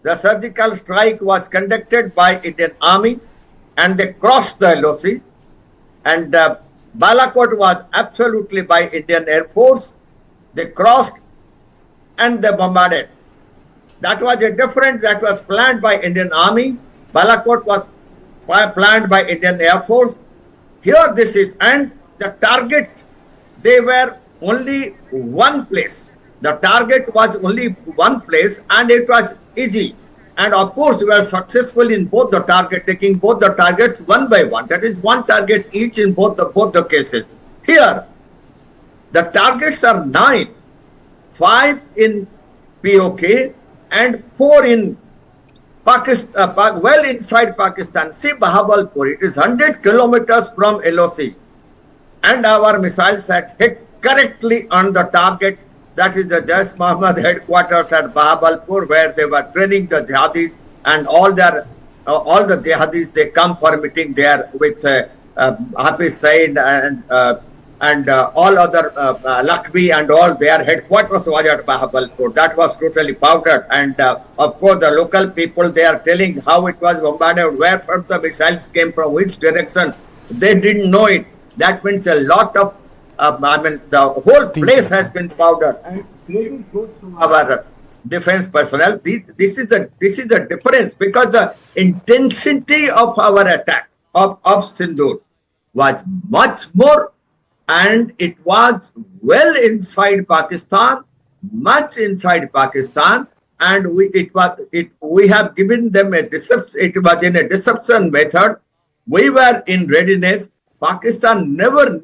the surgical strike was conducted by Indian Army and they crossed the LOC, and Balakot was absolutely by Indian Air Force. They crossed and they bombarded. That was a difference that was planned by Indian Army. Balakot was planned by Indian Air Force. Here this is, and the target, they were only one place. The target was only one place and it was easy. And of course, we were successful in both the target, taking both the targets one by one. That is one target each in both the cases. Here, the targets are 9, 5 in POK and 4 in Pakistan, well inside Pakistan. See Bahawalpur, it is 100 kilometers from LOC. And our missiles had hit correctly on the target. That is the Jaish Mohammed headquarters at Bahawalpur, where they were training the jihadis, and all the jihadis, they come for meeting there with Hafiz Saeed and all other Lakshmi and all. Their headquarters was at Bahawalpur. That was totally powdered, and of course the local people, they are telling how it was bombarded, where from the missiles came from, which direction. They didn't know it. That means a lot of the whole place has been powdered. And credit goes to our defense personnel. This is the difference, because the intensity of our attack of Sindoor was much more, and it was well inside Pakistan, much inside Pakistan, and we have given them a deception. It was in a deception method. We were in readiness. Pakistan never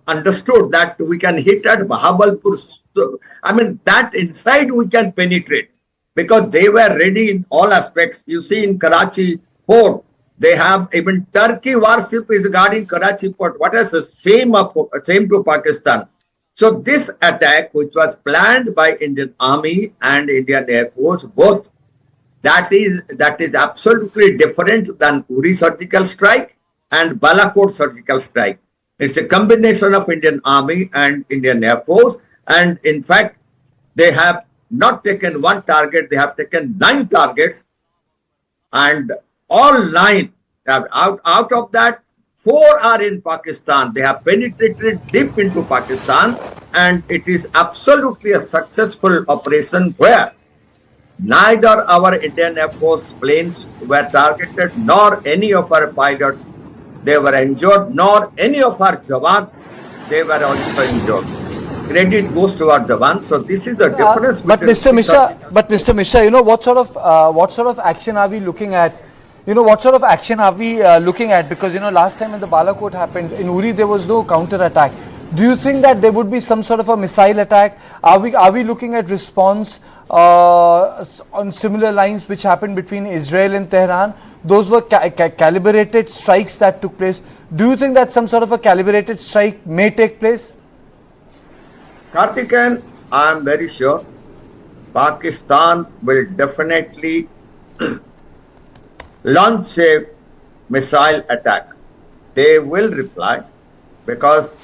understood that we can hit at Bahawalpur. I mean, that inside we can penetrate, because they were ready in all aspects. You see, in Karachi port, they have even Turkey warship is guarding Karachi port. What is the same to Pakistan? So this attack, which was planned by Indian Army and Indian Air Force, both, that is absolutely different than Uri surgical strike and Balakot surgical strike. It's a combination of Indian Army and Indian Air Force. And in fact, they have not taken one target, they have taken 9 targets. And all 9, out of that, 4 are in Pakistan. They have penetrated deep into Pakistan. And it is absolutely a successful operation where neither our Indian Air Force planes were targeted, nor any of our pilots they were injured, nor any of our Jawan, they were also injured. Credit goes to our Jawan. So this is the difference. But Mr. Mishra, you know, what sort of action are we looking at? You know, what sort of action are we looking at? Because, you know, last time when the Balakot happened, in Uri there was no counter attack. Do you think that there would be some sort of a missile attack? Are we looking at response on similar lines which happened between Israel and Tehran? Those were calibrated strikes that took place. Do you think that some sort of a calibrated strike may take place? Karthikeyan, I am very sure Pakistan will definitely launch a missile attack. They will reply, because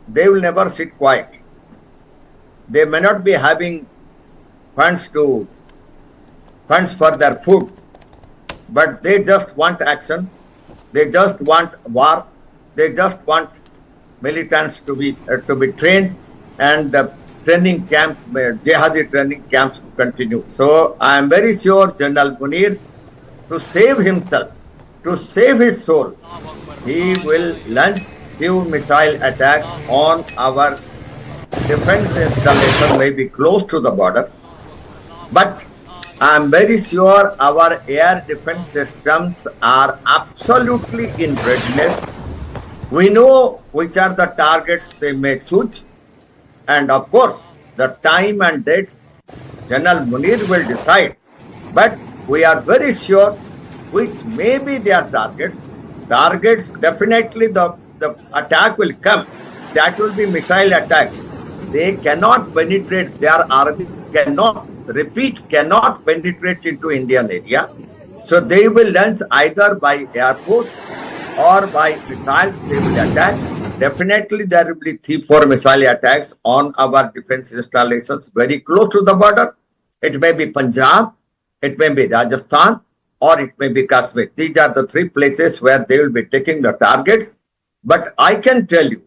they will never sit quiet. They may not be having funds for their food, but they just want action. They just want war. They just want militants to be trained, and the training camps, jihadi training camps, to continue. So I am very sure General Munir, to save himself, to save his soul, he will launch few missile attacks on our defense installation, maybe close to the border. But I am very sure our air defense systems are absolutely in readiness. We know which are the targets they may choose. And of course, the time and date, General Munir will decide. But we are very sure which may be their targets. Targets, definitely the attack will come. That will be missile attack. They cannot penetrate, their army cannot penetrate into Indian area. So they will launch either by Air Force or by missiles, they will attack. Definitely there will be 3-4 missile attacks on our defense installations very close to the border. It may be Punjab, It may be Rajasthan or it may be Kashmir. These are the three places where they will be taking the targets. But I can tell you,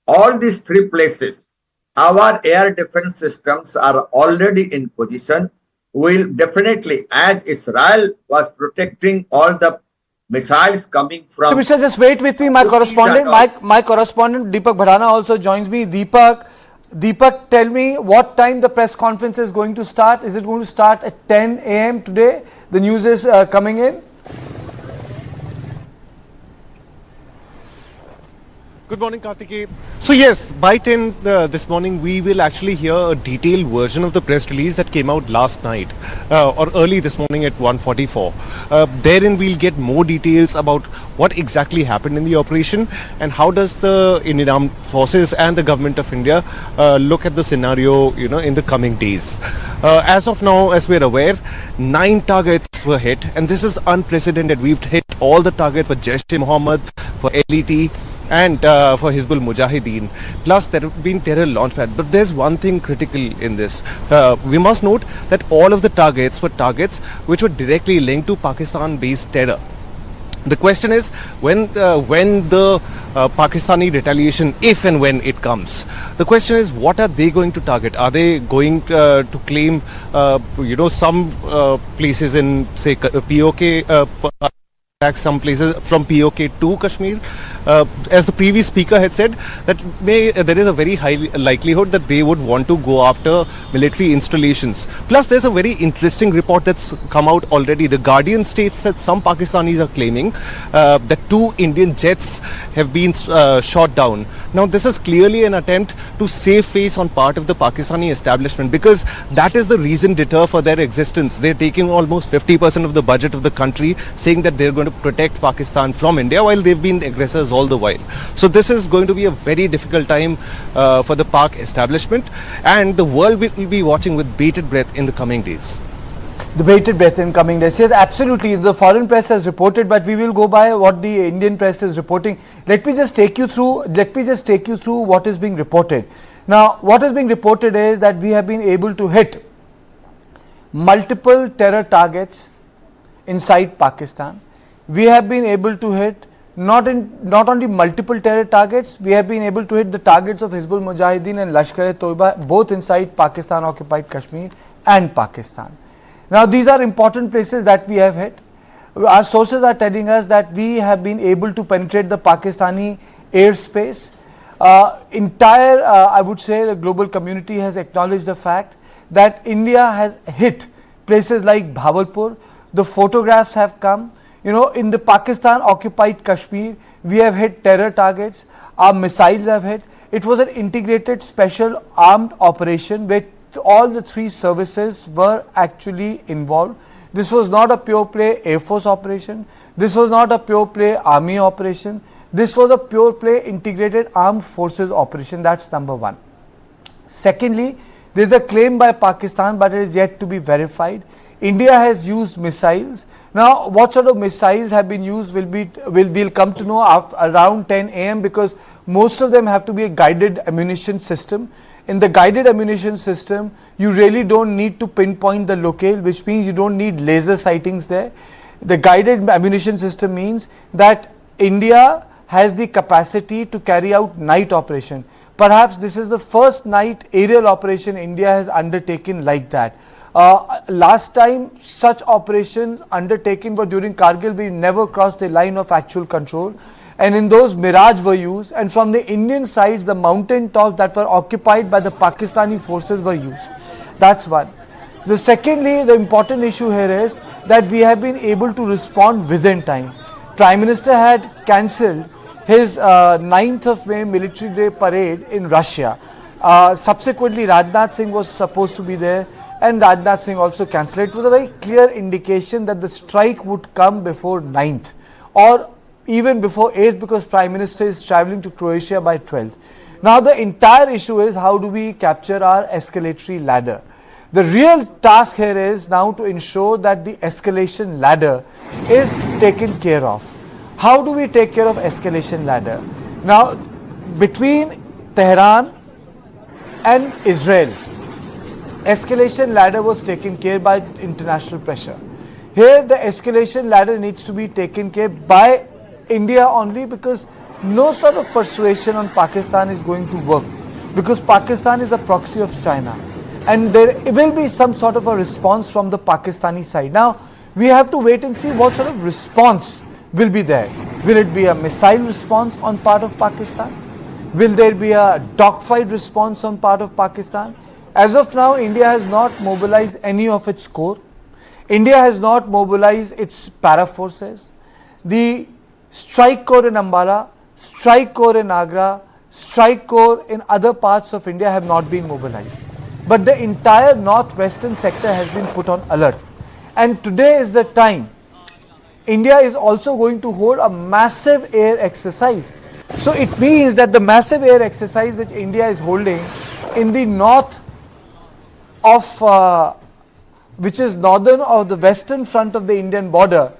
all these three places, our air defense systems are already in position. Will definitely, as Israel was protecting all the missiles coming from. Mr. Just wait with me. My correspondent, my correspondent Deepak Bharana also joins me. Deepak, tell me what time the press conference is going to start. Is it going to start at 10 a.m. today? The news is coming in. Good morning, Karthikeya. So yes, by 10 this morning, we will actually hear a detailed version of the press release that came out last night or early this morning at 1:44. Therein, we'll get more details about what exactly happened in the operation and how does the Indian Armed Forces and the government of India look at the scenario, in the coming days. As of now, as we're aware, 9 targets were hit, and this is unprecedented. We've hit all the targets for Jaish-e-Mohammed, for LET, and for Hizbul Mujahideen. Plus, there have been terror launchpad. But there's one thing critical in this. We must note that all of the targets were targets which were directly linked to Pakistan-based terror. The question is, when the Pakistani retaliation, if and when it comes, the question is, what are they going to target? Are they going to claim, some places in, say, POK, some places from POK to Kashmir? As the previous speaker had said, that there is a very high likelihood that they would want to go after military installations. Plus, there's a very interesting report that's come out already. The Guardian states that some Pakistanis are claiming that 2 Indian jets have been shot down. Now, this is clearly an attempt to save face on part of the Pakistani establishment, because that is the reason deter for their existence. They're taking almost 50% of the budget of the country, saying that they're going to protect Pakistan from India while they've been aggressors all the while. So this is going to be a very difficult time for the Pak establishment, and the world will be watching with bated breath in the coming days. The bated breath in coming days. Yes, absolutely. The foreign press has reported, but we will go by what the Indian press is reporting. Let me just take you through what is being reported. Now, what is being reported is that we have been able to hit multiple terror targets inside Pakistan. We have been able to hit not only multiple terror targets, we have been able to hit the targets of Hizbul Mujahideen and Lashkar-e-Toiba, both inside Pakistan occupied Kashmir and Pakistan. Now, these are important places that we have hit. Our sources are telling us that we have been able to penetrate the Pakistani airspace. I would say the global community has acknowledged the fact that India has hit places like Bhavalpur. The photographs have come. In the Pakistan occupied Kashmir, we have hit terror targets. Our missiles have hit. It was an integrated special armed operation where all the 3 services were actually involved. This was not a pure play Air Force operation. This was not a pure play Army operation. This was a pure play integrated armed forces operation. That's number 1. Secondly, there is a claim by Pakistan, but it is yet to be verified. India has used missiles. Now, what sort of missiles have been used we'll come to know around 10 a.m. because most of them have to be a guided ammunition system. In the guided ammunition system, you really don't need to pinpoint the locale, which means you don't need laser sightings there. The guided ammunition system means that India has the capacity to carry out night operation. Perhaps this is the first night aerial operation India has undertaken like that. Last time such operations undertaken were during Kargil. We never crossed the line of actual control, and in those Mirage were used, and from the Indian sides the mountain tops that were occupied by the Pakistani forces were used. That's one. Secondly, the important issue here is that we have been able to respond within time. Prime Minister had cancelled his 9th of May military day parade in Russia. Subsequently, Rajnath Singh was supposed to be there, and Rajnath Singh also cancelled. It was a very clear indication that the strike would come before 9th or even before 8th, because Prime Minister is travelling to Croatia by 12th. Now, the entire issue is how do we capture our escalatory ladder. The real task here is now to ensure that the escalation ladder is taken care of. How do we take care of escalation ladder? Now, between Tehran and Israel, escalation ladder was taken care by international pressure. Here the escalation ladder needs to be taken care by India only, because no sort of persuasion on Pakistan is going to work, because Pakistan is a proxy of China, and there will be some sort of a response from the Pakistani side. Now we have to wait and see what sort of response will be there. Will it be a missile response on part of Pakistan? Will there be a dogfight response on part of Pakistan? As of now, India has not mobilized any of its corps. India has not mobilized its para forces. The strike corps in Ambala, strike corps in Agra, strike corps in other parts of India have not been mobilized. But the entire northwestern sector has been put on alert. And today is the time. India is also going to hold a massive air exercise. So it means that the massive air exercise which India is holding in the north of which is northern or the western front of the Indian border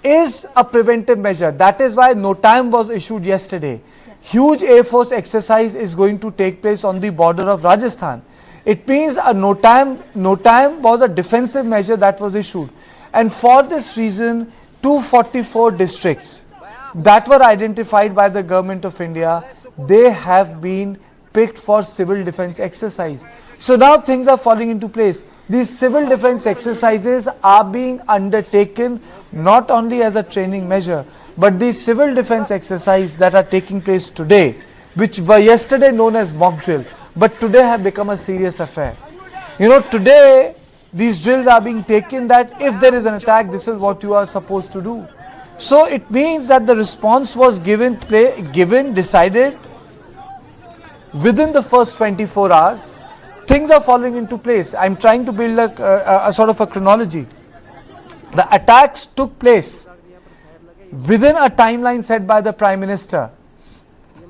is a preventive measure. That is why no time was issued yesterday. Huge Air Force exercise is going to take place on the border of Rajasthan. It means a no time was a defensive measure that was issued. And for this reason, 244 districts that were identified by the government of India, they have been picked for civil defense exercise. So now things are falling into place. These civil defense exercises are being undertaken not only as a training measure, but these civil defense exercises that are taking place today, which were yesterday known as mock drill, but today have become a serious affair. You know, today these drills are being taken that if there is an attack, this is what you are supposed to do. So it means that the response was decided within the first 24 hours. Things are falling into place. I'm trying to build a sort of a chronology. The attacks took place within a timeline set by the Prime Minister.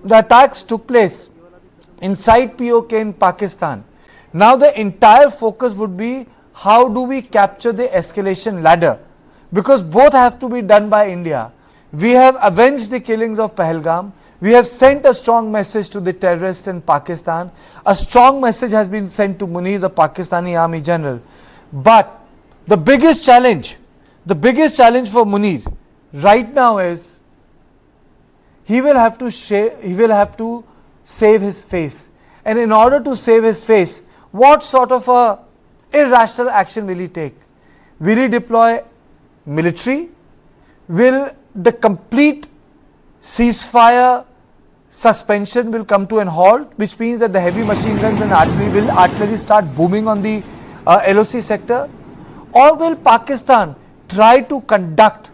The attacks took place inside POK in Pakistan. Now the entire focus would be how do we capture the escalation ladder, because both have to be done by India. We have avenged the killings of Pahalgam. We have sent a strong message to the terrorists in Pakistan. A strong message has been sent to Munir, the Pakistani Army General. But the biggest challenge for Munir right now is he will have to save his face. And in order to save his face, what sort of a irrational action will he take? Will he deploy military? Will the complete ceasefire suspension will come to an halt, which means that the heavy machine guns and artillery start booming on the LOC sector? Or will Pakistan try to conduct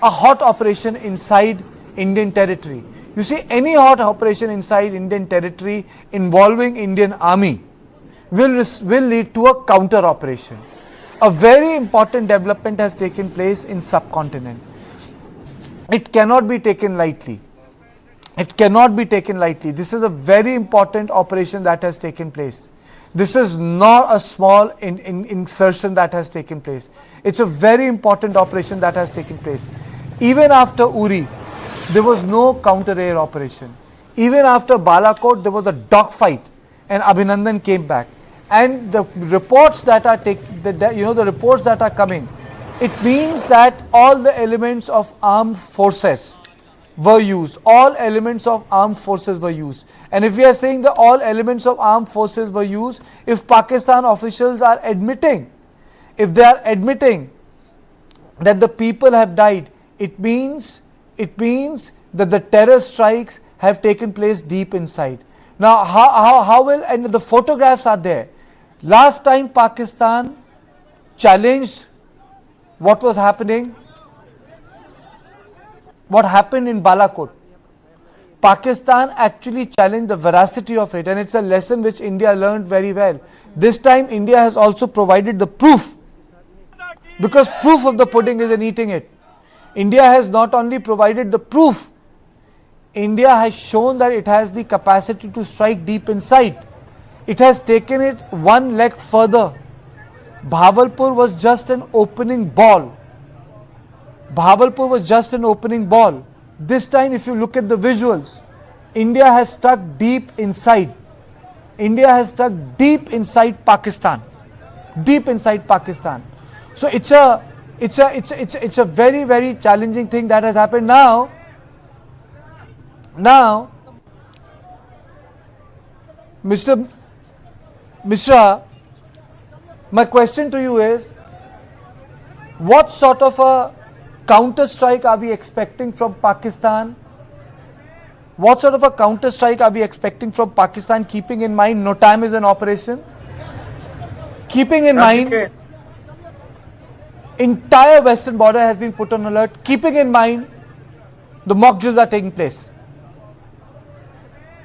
a hot operation inside Indian territory? You see, any hot operation inside Indian territory involving Indian Army will lead to a counter operation. A very important development has taken place in subcontinent. It cannot be taken lightly. It cannot be taken lightly. This is a very important operation that has taken place. This is not a small insertion that has taken place. It's a very important operation that has taken place. Even after Uri, there was no counter-air operation. Even after Balakot, there was a dogfight, and Abhinandan came back. And the reports that are the reports that are coming, it means that all the elements of armed forces were used. All elements of armed forces were used. And if we are saying that all elements of armed forces were used, if Pakistan officials are admitting, if they are admitting that the people have died, it means that the terror strikes have taken place deep inside. Now, how will, and the photographs are there. Last time Pakistan challenged what was happening, what happened in Balakot. Pakistan actually challenged the veracity of it, and it's a lesson which India learned very well. This time India has also provided the proof, because proof of the pudding is in eating it. India has not only provided the proof, India has shown that it has the capacity to strike deep inside. It has taken it one leg further. Bhavalpur was just an opening ball. Bhavalpur was just an opening ball. This time, if you look at the visuals, India has struck deep inside. India has struck deep inside Pakistan. deep inside Pakistan. So it's a very, very challenging thing that has happened now. Mr. Mishra, my question to you is, what sort of a counter strike are we expecting from Pakistan? What sort of a counter strike are we expecting from Pakistan, keeping in mind no time is an operation? Keeping in mind entire western border has been put on alert, keeping in mind the mock drills are taking place.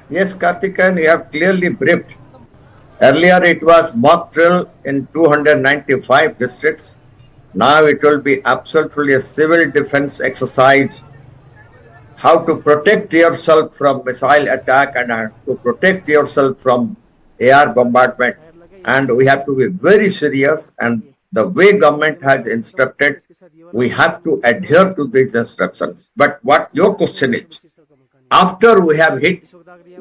Yes, Karthikeyan, you have clearly briefed. Earlier it was mock drill in 295 districts. Now it will be absolutely a civil defense exercise. How to protect yourself from missile attack and to protect yourself from air bombardment. And we have to be very serious, and the way government has instructed, we have to adhere to these instructions. But what your question is, after we have hit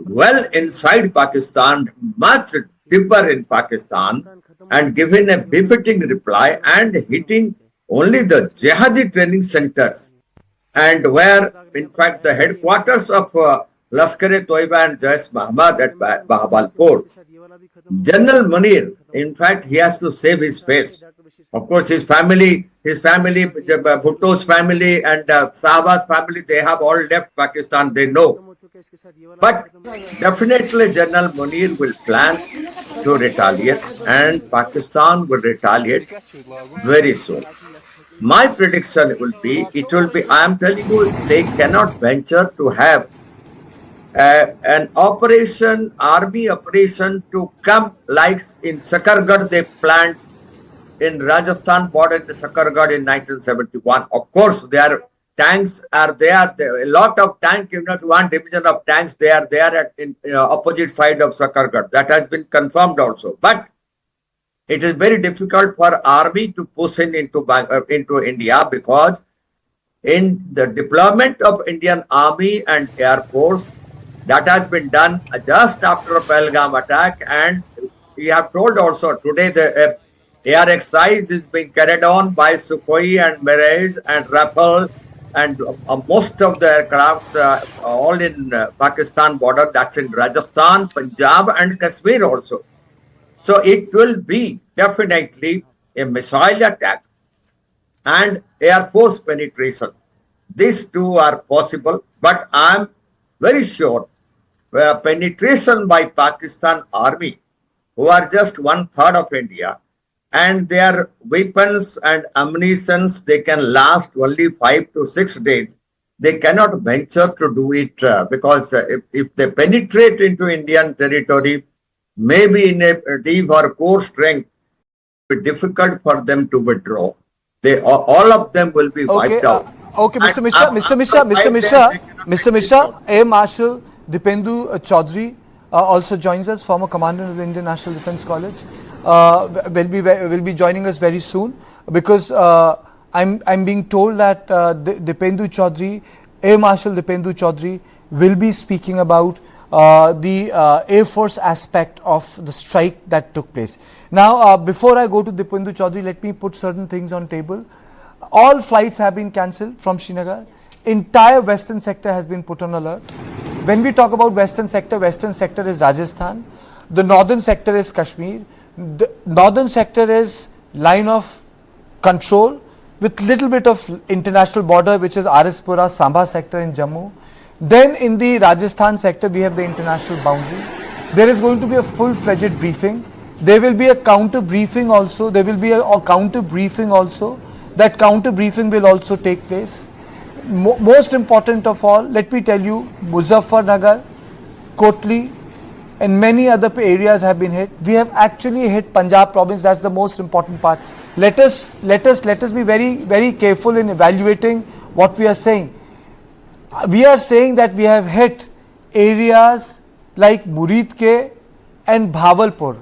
well inside Pakistan, much deeper in Pakistan, and given a befitting reply and hitting only the jihadi training centers, and where in fact the headquarters of Lashkar-e-Toiba and Jaish Muhammad at Bahawalpur, General Munir, in fact, he has to save his face. Of course, his family, Bhutto's family and Sahaba's family, they have all left Pakistan, they know. But definitely General Munir will plan to retaliate, and Pakistan will retaliate very soon. My prediction will be, I am telling you, they cannot venture to have an operation, army operation to come like in Sakargarh they planned in Rajasthan border in Sakargarh in 1971. Of course, their tanks are there. A lot of tank units, one division of tanks, they are there at in opposite side of Sakargarh. That has been confirmed also. But it is very difficult for army to push into India, because in the deployment of Indian Army and Air Force, that has been done just after a Pahalgam attack, and we have told also today the air exercise is being carried on by Sukhoi and Mirage and Rafale and most of the aircrafts all in Pakistan border, that's in Rajasthan, Punjab and Kashmir also. So it will be definitely a missile attack and Air Force penetration. These two are possible, but I am very sure penetration by Pakistan army, who are just 1/3 of India, and their weapons and ammunitions, they can last only 5 to 6 days. They cannot venture to do it because if they penetrate into Indian territory, maybe in a deep or core strength, it will be difficult for them to withdraw. They all of them will be wiped out. Okay, Mr. Mishra, Air Marshal Dipendu Chaudhary also joins us, former commandant of the Indian National Defence College. Will be joining us very soon, because I'm being told that Dipendu Chaudhary, Air Marshal Dipendu Chaudhary, will be speaking about the Air Force aspect of the strike that took place. Now, before I go to Dipendu Chaudhary, let me put certain things on table. All flights have been cancelled from Srinagar. Entire western sector has been put on alert. When we talk about western sector is Rajasthan. The northern sector is Kashmir. The northern sector is line of control with little bit of international border, which is Arispura, Samba sector in Jammu. Then in the Rajasthan sector, we have the international boundary. There is going to be a full-fledged briefing. There will be a counter briefing also. That counter briefing will also take place. Most important of all, let me tell you, Muzaffarnagar, Kotli, and many other areas have been hit. We have actually hit Punjab province. That's the most important part. Let us be very, very careful in evaluating what we are saying. We are saying that we have hit areas like Muridke and Bhavalpur.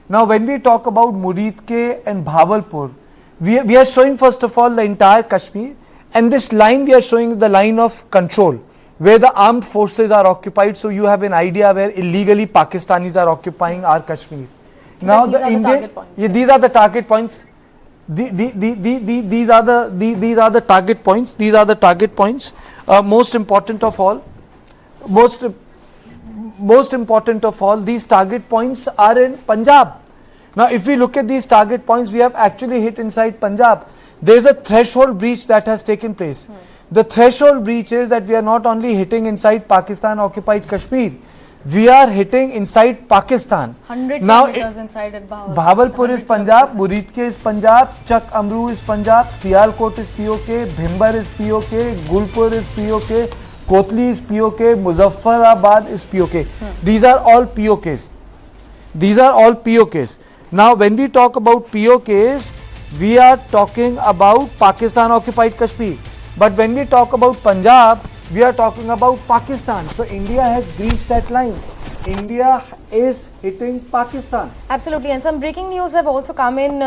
Now, when we talk about Muridke and Bhavalpur, we are showing first of all the entire Kashmir, and this line we are showing the line of control where the armed forces are occupied, so you have an idea where illegally Pakistanis are occupying our Kashmir. Now These the are the Indian, target points. yeah, these are the target points. These are the target points. These are the target points. Most important of all, most important of all, these target points are in Punjab. Now, if we look at these target points, we have actually hit inside Punjab. There is a threshold breach that has taken place. The threshold breach is that we are not only hitting inside Pakistan occupied Kashmir, we are hitting inside Pakistan. 100 Now, kilometers inside at Bahawalpur. Bahawalpur is 100 Punjab, kilometers. Muridke is Punjab, Chak Amru is Punjab, Sialkot is POK, Bhimbar is POK, Gulpur is POK, Kotli is POK, Muzaffarabad is POK. These are all POKs. These are all POKs. Now, when we talk about POKs, we are talking about Pakistan occupied Kashmir. But when we talk about Punjab, we are talking about Pakistan. So India has breached that line. India is hitting Pakistan. Absolutely, and some breaking news have also come in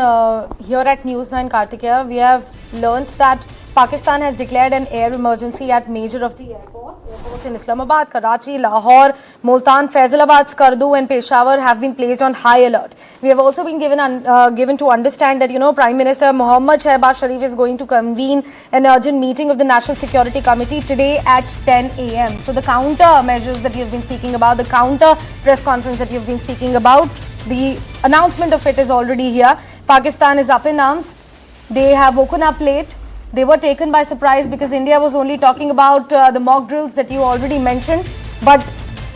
here at News 9 Kartikeya. We have learnt that Pakistan has declared an air emergency at major of the airports. Airports in Islamabad, Karachi, Lahore, Multan, Faisalabad, Skardu and Peshawar have been placed on high alert. We have also been given to understand that, Prime Minister Mohammad Shehbaz Sharif is going to convene an urgent meeting of the National Security Committee today at 10 a.m. So the counter measures that you've been speaking about, the counter press conference that you've been speaking about, the announcement of it is already here. Pakistan is up in arms. They have woken up late. They were taken by surprise because India was only talking about the mock drills that you already mentioned. But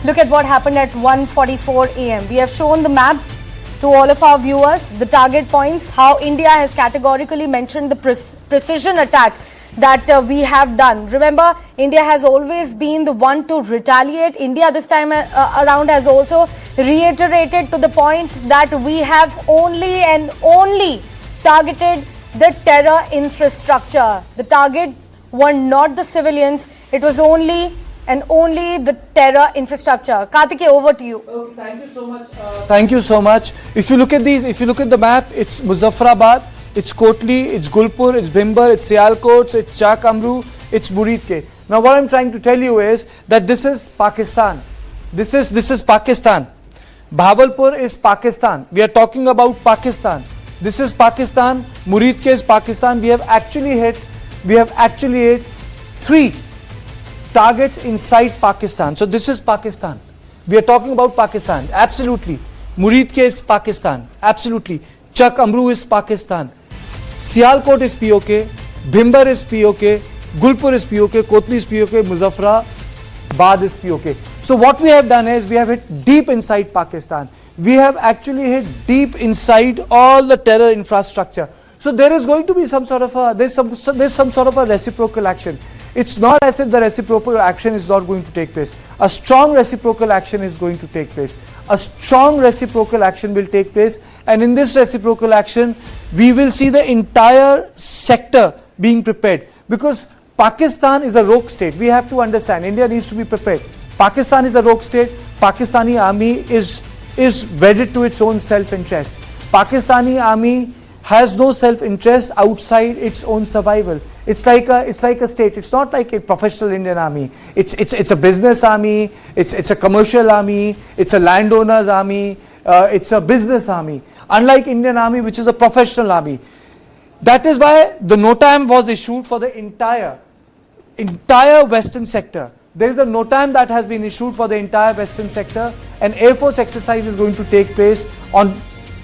look at what happened at 1:44 a.m. We have shown the map to all of our viewers, the target points, how India has categorically mentioned the precision attack that we have done. Remember, India has always been the one to retaliate. India this time around has also reiterated to the point that we have only and only targeted the terror infrastructure. The target were not the civilians, it was only and only the terror infrastructure. Kartike, over to you. Okay, thank you so much. Thank you so much. If you look at these, if you look at the map, it's Muzaffarabad, it's Kotli, it's Gulpur, it's Bhimbar, it's Sialkot, it's Chak Amru, it's Muridke. Now what I'm trying to tell you is that this is Pakistan. This is Pakistan. Bahawalpur is Pakistan. We are talking about Pakistan. This is Pakistan. Muridke is Pakistan. We have actually hit 3 targets inside Pakistan. So this is Pakistan. We are talking about Pakistan. Absolutely. Muridke is Pakistan. Absolutely. Chak Amru is Pakistan. Sialkot is POK. Bhimbar is POK. Gulpur is POK. Kotli is POK. Muzaffarabad is POK. So what we have done is we have hit deep inside Pakistan. We have actually hit deep inside all the terror infrastructure. So there is going to be some sort of a there's some sort of a reciprocal action. It's not as if the reciprocal action is not going to take place. A strong reciprocal action is going to take place. A strong reciprocal action will take place, and in this reciprocal action, we will see the entire sector being prepared, because Pakistan is a rogue state. We have to understand, India needs to be prepared. Pakistan is a rogue state. Pakistani army is wedded to its own self-interest. Pakistani army has no self-interest outside its own survival. It's like a state. It's not like a professional Indian army. It's a business army. It's a commercial army. It's a landowner's army. It's a business army. Unlike Indian army, which is a professional army. That is why the NOTAM was issued for the entire western sector. There is a NOTAM that has been issued for the entire western sector. An Air Force exercise is going to take place on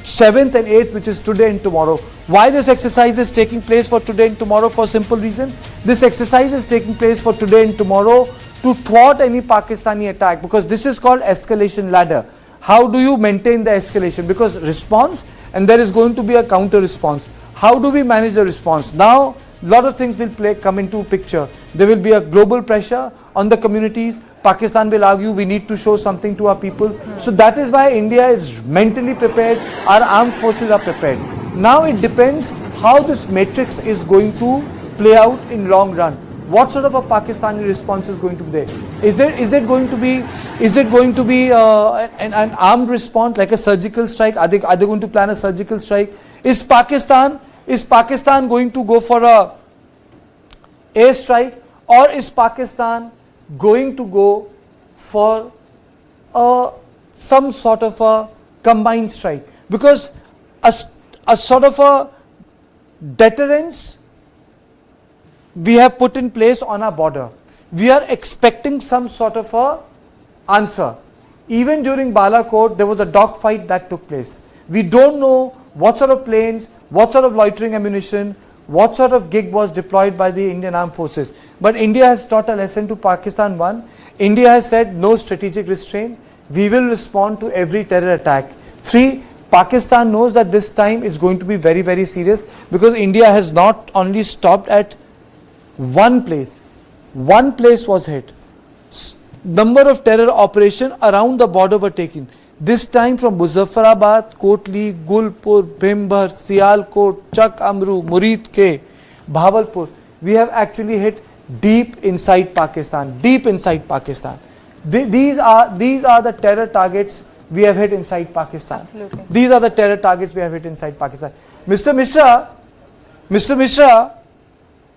7th and 8th, which is today and tomorrow. Why this exercise is taking place for today and tomorrow? For a simple reason. This exercise is taking place for today and tomorrow to thwart any Pakistani attack, because this is called escalation ladder. How do you maintain the escalation? Because response, and there is going to be a counter response. How do we manage the response? Now, a lot of things will come into picture. There will be a global pressure on the communities. Pakistan will argue we need to show something to our people. So that is why India is mentally prepared. Our armed forces are prepared. Now it depends how this matrix is going to play out in long run. What sort of a Pakistani response is going to be there? Is it going to be an armed response, like a surgical strike? Are they going to plan a surgical strike? Is Pakistan going to go for a air strike, or is Pakistan going to go for some sort of a combined strike? because a sort of a deterrence we have put in place on our border. We are expecting some sort of a answer. Even during Balakot, there was a dogfight that took place. We don't know what sort of planes, what sort of loitering ammunition, what sort of gig was deployed by the Indian Armed Forces. But India has taught a lesson to Pakistan. One, India has said no strategic restraint. We will respond to every terror attack. Three, Pakistan knows that this time it's going to be very, very serious, because India has not only stopped at one place. One place was hit. Number of terror operations around the border were taken. This time from Muzaffarabad, Kotli, Gulpur, Bhimbar, Sialkot, Chak Amru, Murid Ke, Bhavalpur. We have actually hit deep inside Pakistan. Deep inside Pakistan. These are the terror targets we have hit inside Pakistan. Absolutely. These are the terror targets we have hit inside Pakistan. Mr. Mishra,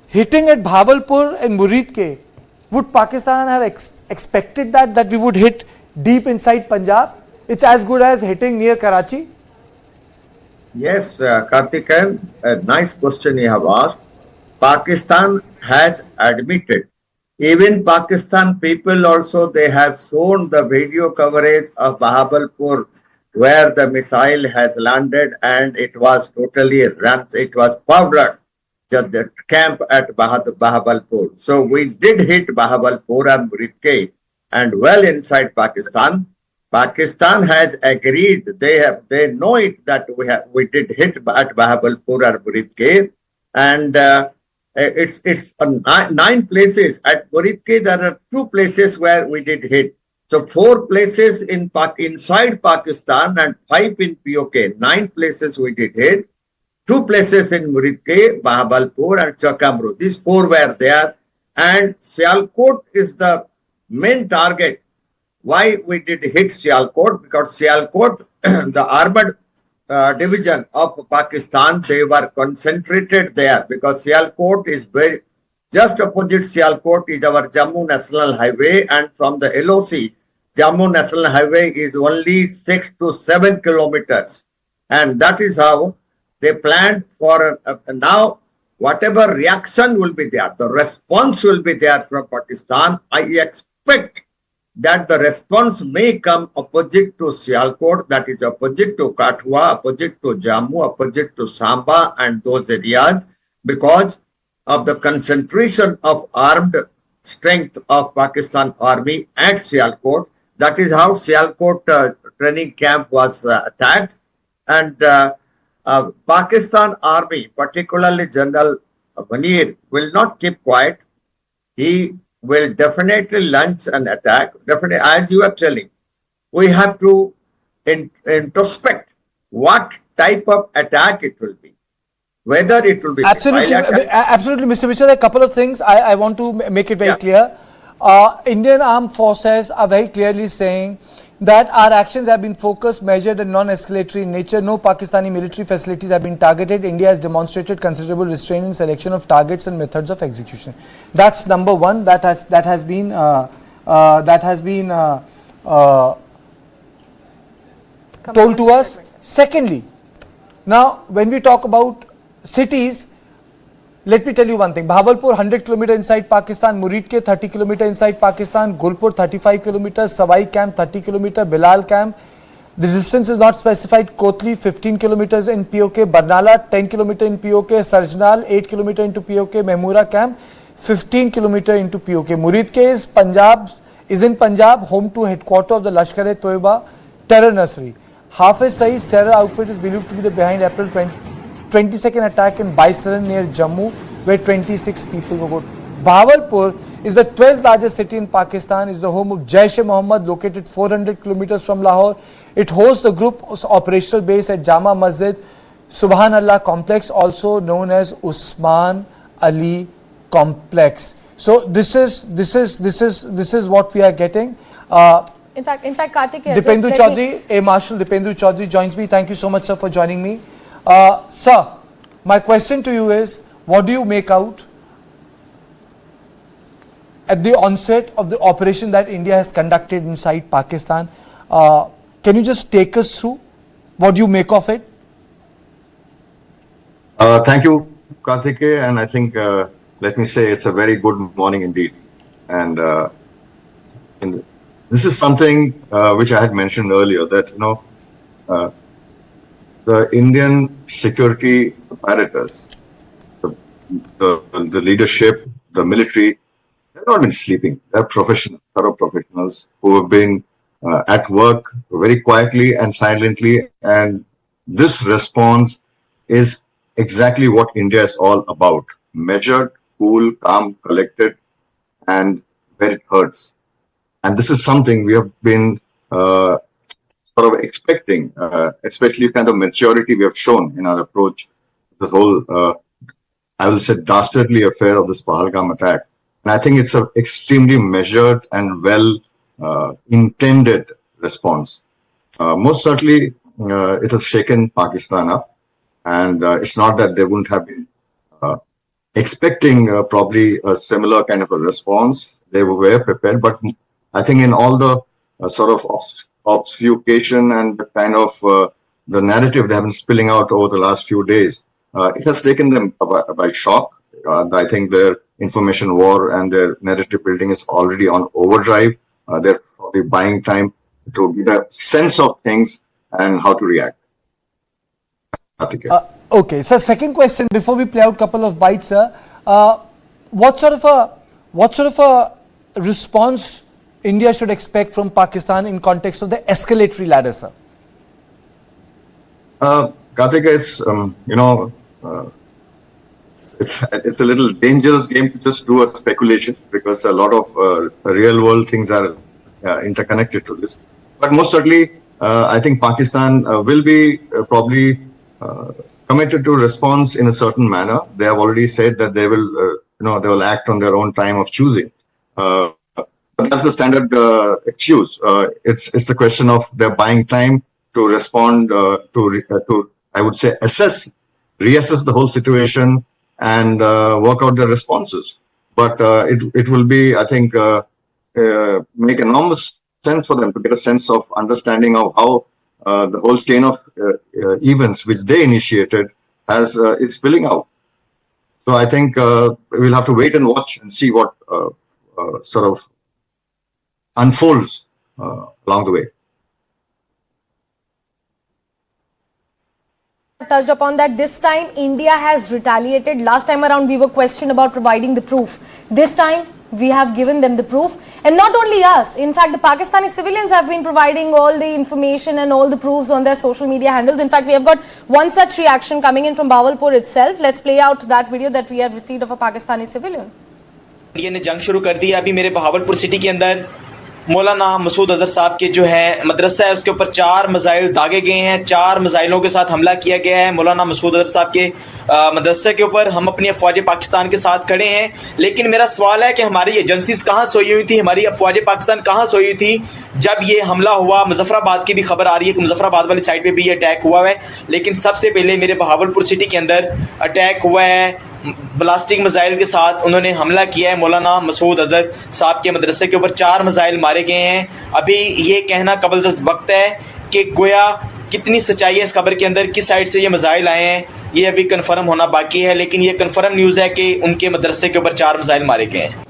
hitting at Bhavalpur and Murid Ke, would Pakistan have expected that we would hit deep inside Punjab? It's as good as hitting near Karachi. Yes, Karthikeyan, a nice question you have asked. Pakistan has admitted, even Pakistan people also, they have shown the video coverage of Bahawalpur where the missile has landed and it was totally run, it was powdered, the camp at Bahawalpur. So we did hit Bahawalpur and Murid and well inside Pakistan. Pakistan has agreed, they know it that we did hit at Bahawalpur and Murid and it's 9 places. At Murid there are 2 places where we did hit. So 4 places inside Pakistan and 5 in POK. 9 places we did hit. 2 places in Murid Bahawalpur and Chakamru. These 4 were there. And Sialkot is the main target. Why we did hit Sialkot? Because Sialkot, the armored division of Pakistan, they were concentrated there, because Sialkot is just opposite Sialkot is our Jammu National Highway, and from the LOC, Jammu National Highway is only 6 to 7 kilometers. And that is how they planned for now. Whatever reaction will be there, the response will be there from Pakistan. I expect that the response may come opposite to Sialkot, that is opposite to Kathua, opposite to Jammu, opposite to Samba and those areas, because of the concentration of armed strength of Pakistan Army at Sialkot. That is how Sialkot training camp was attacked. And Pakistan Army, particularly General Vanir, will not keep quiet. He will definitely launch an attack. Definitely, as you are telling, we have to introspect what type of attack it will be. Whether it will be Absolutely, absolutely, Mr. Mishra. There are a couple of things I want to make it very clear. Indian Armed Forces are very clearly saying that our actions have been focused, measured and non-escalatory in nature. No Pakistani military facilities have been targeted. India has demonstrated considerable restraint in selection of targets and methods of execution. That's number one. That has been told to us. Secondly, now when we talk about cities, let me tell you one thing. Bahawalpur 100 km inside Pakistan, Murid Ke 30 km inside Pakistan, Gulpur 35 km, Savai camp 30 km, Bilal camp. The distance is not specified. Kotli 15 km in POK, Barnala 10 km in POK, Sarjnal 8 km into POK, Memura camp 15 km into POK. Murid Ke is in Punjab, home to headquarters of the Lashkar-e-Toiba terror nursery. Hafiz Saeed's terror outfit is believed to be behind April 22nd attack in Baisaran near Jammu, where 26 people were killed. Bahawalpur is the 12th largest city in Pakistan, is the home of Jaish-e-Mohammed, located 400 kilometers from Lahore. It hosts the group's operational base at Jama Masjid Subhanallah complex, also known as Usman Ali complex. So this is what we are getting. In fact, Karthikeya, Dipendu Chaudhary, Air Marshal Dipendu Chaudhary joins me. Thank you so much, sir, for joining me. Sir, my question to you is, what do you make out at the onset of the operation that India has conducted inside Pakistan? Can you just take us through What do you make of it? Thank you, Karthike, and I think let me say it's a very good morning indeed. And this is something which I had mentioned earlier, that the Indian security apparatus, the leadership, the military, they've not been sleeping. They're professionals, thorough professionals who have been at work very quietly and silently. And this response is exactly what India is all about: measured, cool, calm, collected, and where it hurts. And this is something we have been sort of expecting, especially kind of maturity we have shown in our approach to this whole, I will say, dastardly affair of this Pahalgam attack. And I think it's an extremely measured and well intended response. Most certainly, it has shaken Pakistan up. And it's not that they wouldn't have been expecting probably a similar kind of a response. They were prepared. But I think in all the sort of obfuscation and the kind of the narrative they have been spilling out over the last few days, it has taken them by shock. I think their information war and their narrative building is already on overdrive. They're probably buying time to get a sense of things and how to react. Okay, so second question before we play out a couple of bites, sir. What sort of a response India should expect from Pakistan in context of the escalatory ladder, sir? Karthika, it's a little dangerous game to just do a speculation, because a lot of real world things are interconnected to this. But most certainly, I think Pakistan will be probably committed to response in a certain manner. They have already said that they will, they will act on their own time of choosing. But that's the standard excuse. It's the question of their buying time to respond to I would say reassess the whole situation and work out their responses. But it will be, I think, make enormous sense for them to get a sense of understanding of how the whole chain of events which they initiated is spilling out. So I think we'll have to wait and watch and see what sort of unfolds along the way. Touched upon that this time India has retaliated. Last time around we were questioned about providing the proof. This time we have given them the proof, and not only us, in fact the Pakistani civilians have been providing all the information and all the proofs on their social media handles. In fact, we have got one such reaction coming in from Bahawalpur itself. Let's play out that video that we have received of a Pakistani civilian. India ने जंग शुरू कर दी है। अभी मेरे Bahawalpur city के अंदर मौलाना मसूद अजहर साहब के जो है मदरसा है उसके ऊपर 4 मिसाइल दागे गए हैं। 4 मिसाइलों के साथ हमला किया गया है मौलाना मसूद अजहर साहब के मदरसे के ऊपर। हम अपनी अफवाज पाकिस्तान के साथ खड़े हैं, लेकिन मेरा सवाल है कि हमारी एजेंसीज कहाँ सोई हुई थी, हमारी अफवाज पाकिस्तान कहाँ सोई हुई थी जब ये हमला हुआ। मुजफ्फराबाद की भी खबर आ रही है कि मुजफ्फराबाद वाली साइड पर भी ये अटैक हुआ है, लेकिन सबसे पहले मेरे बहावलपुर सिटी के अंदर अटैक हुआ है ब्लास्टिक मिसाइल के साथ। उन्होंने हमला किया है मौलाना मसूद अजहर साहब के मदरसे के ऊपर। 4 मिसाइल मारे गए हैं। अभी ये कहना कबल वक्त है कि गोया कितनी सच्चाई है इस खबर के अंदर, किस साइड से ये मिसाइल आए हैं, ये अभी कंफर्म होना बाकी है। लेकिन ये कंफर्म न्यूज़ है कि उनके मदरसे के ऊपर 4 मिसाइल मारे गए हैं।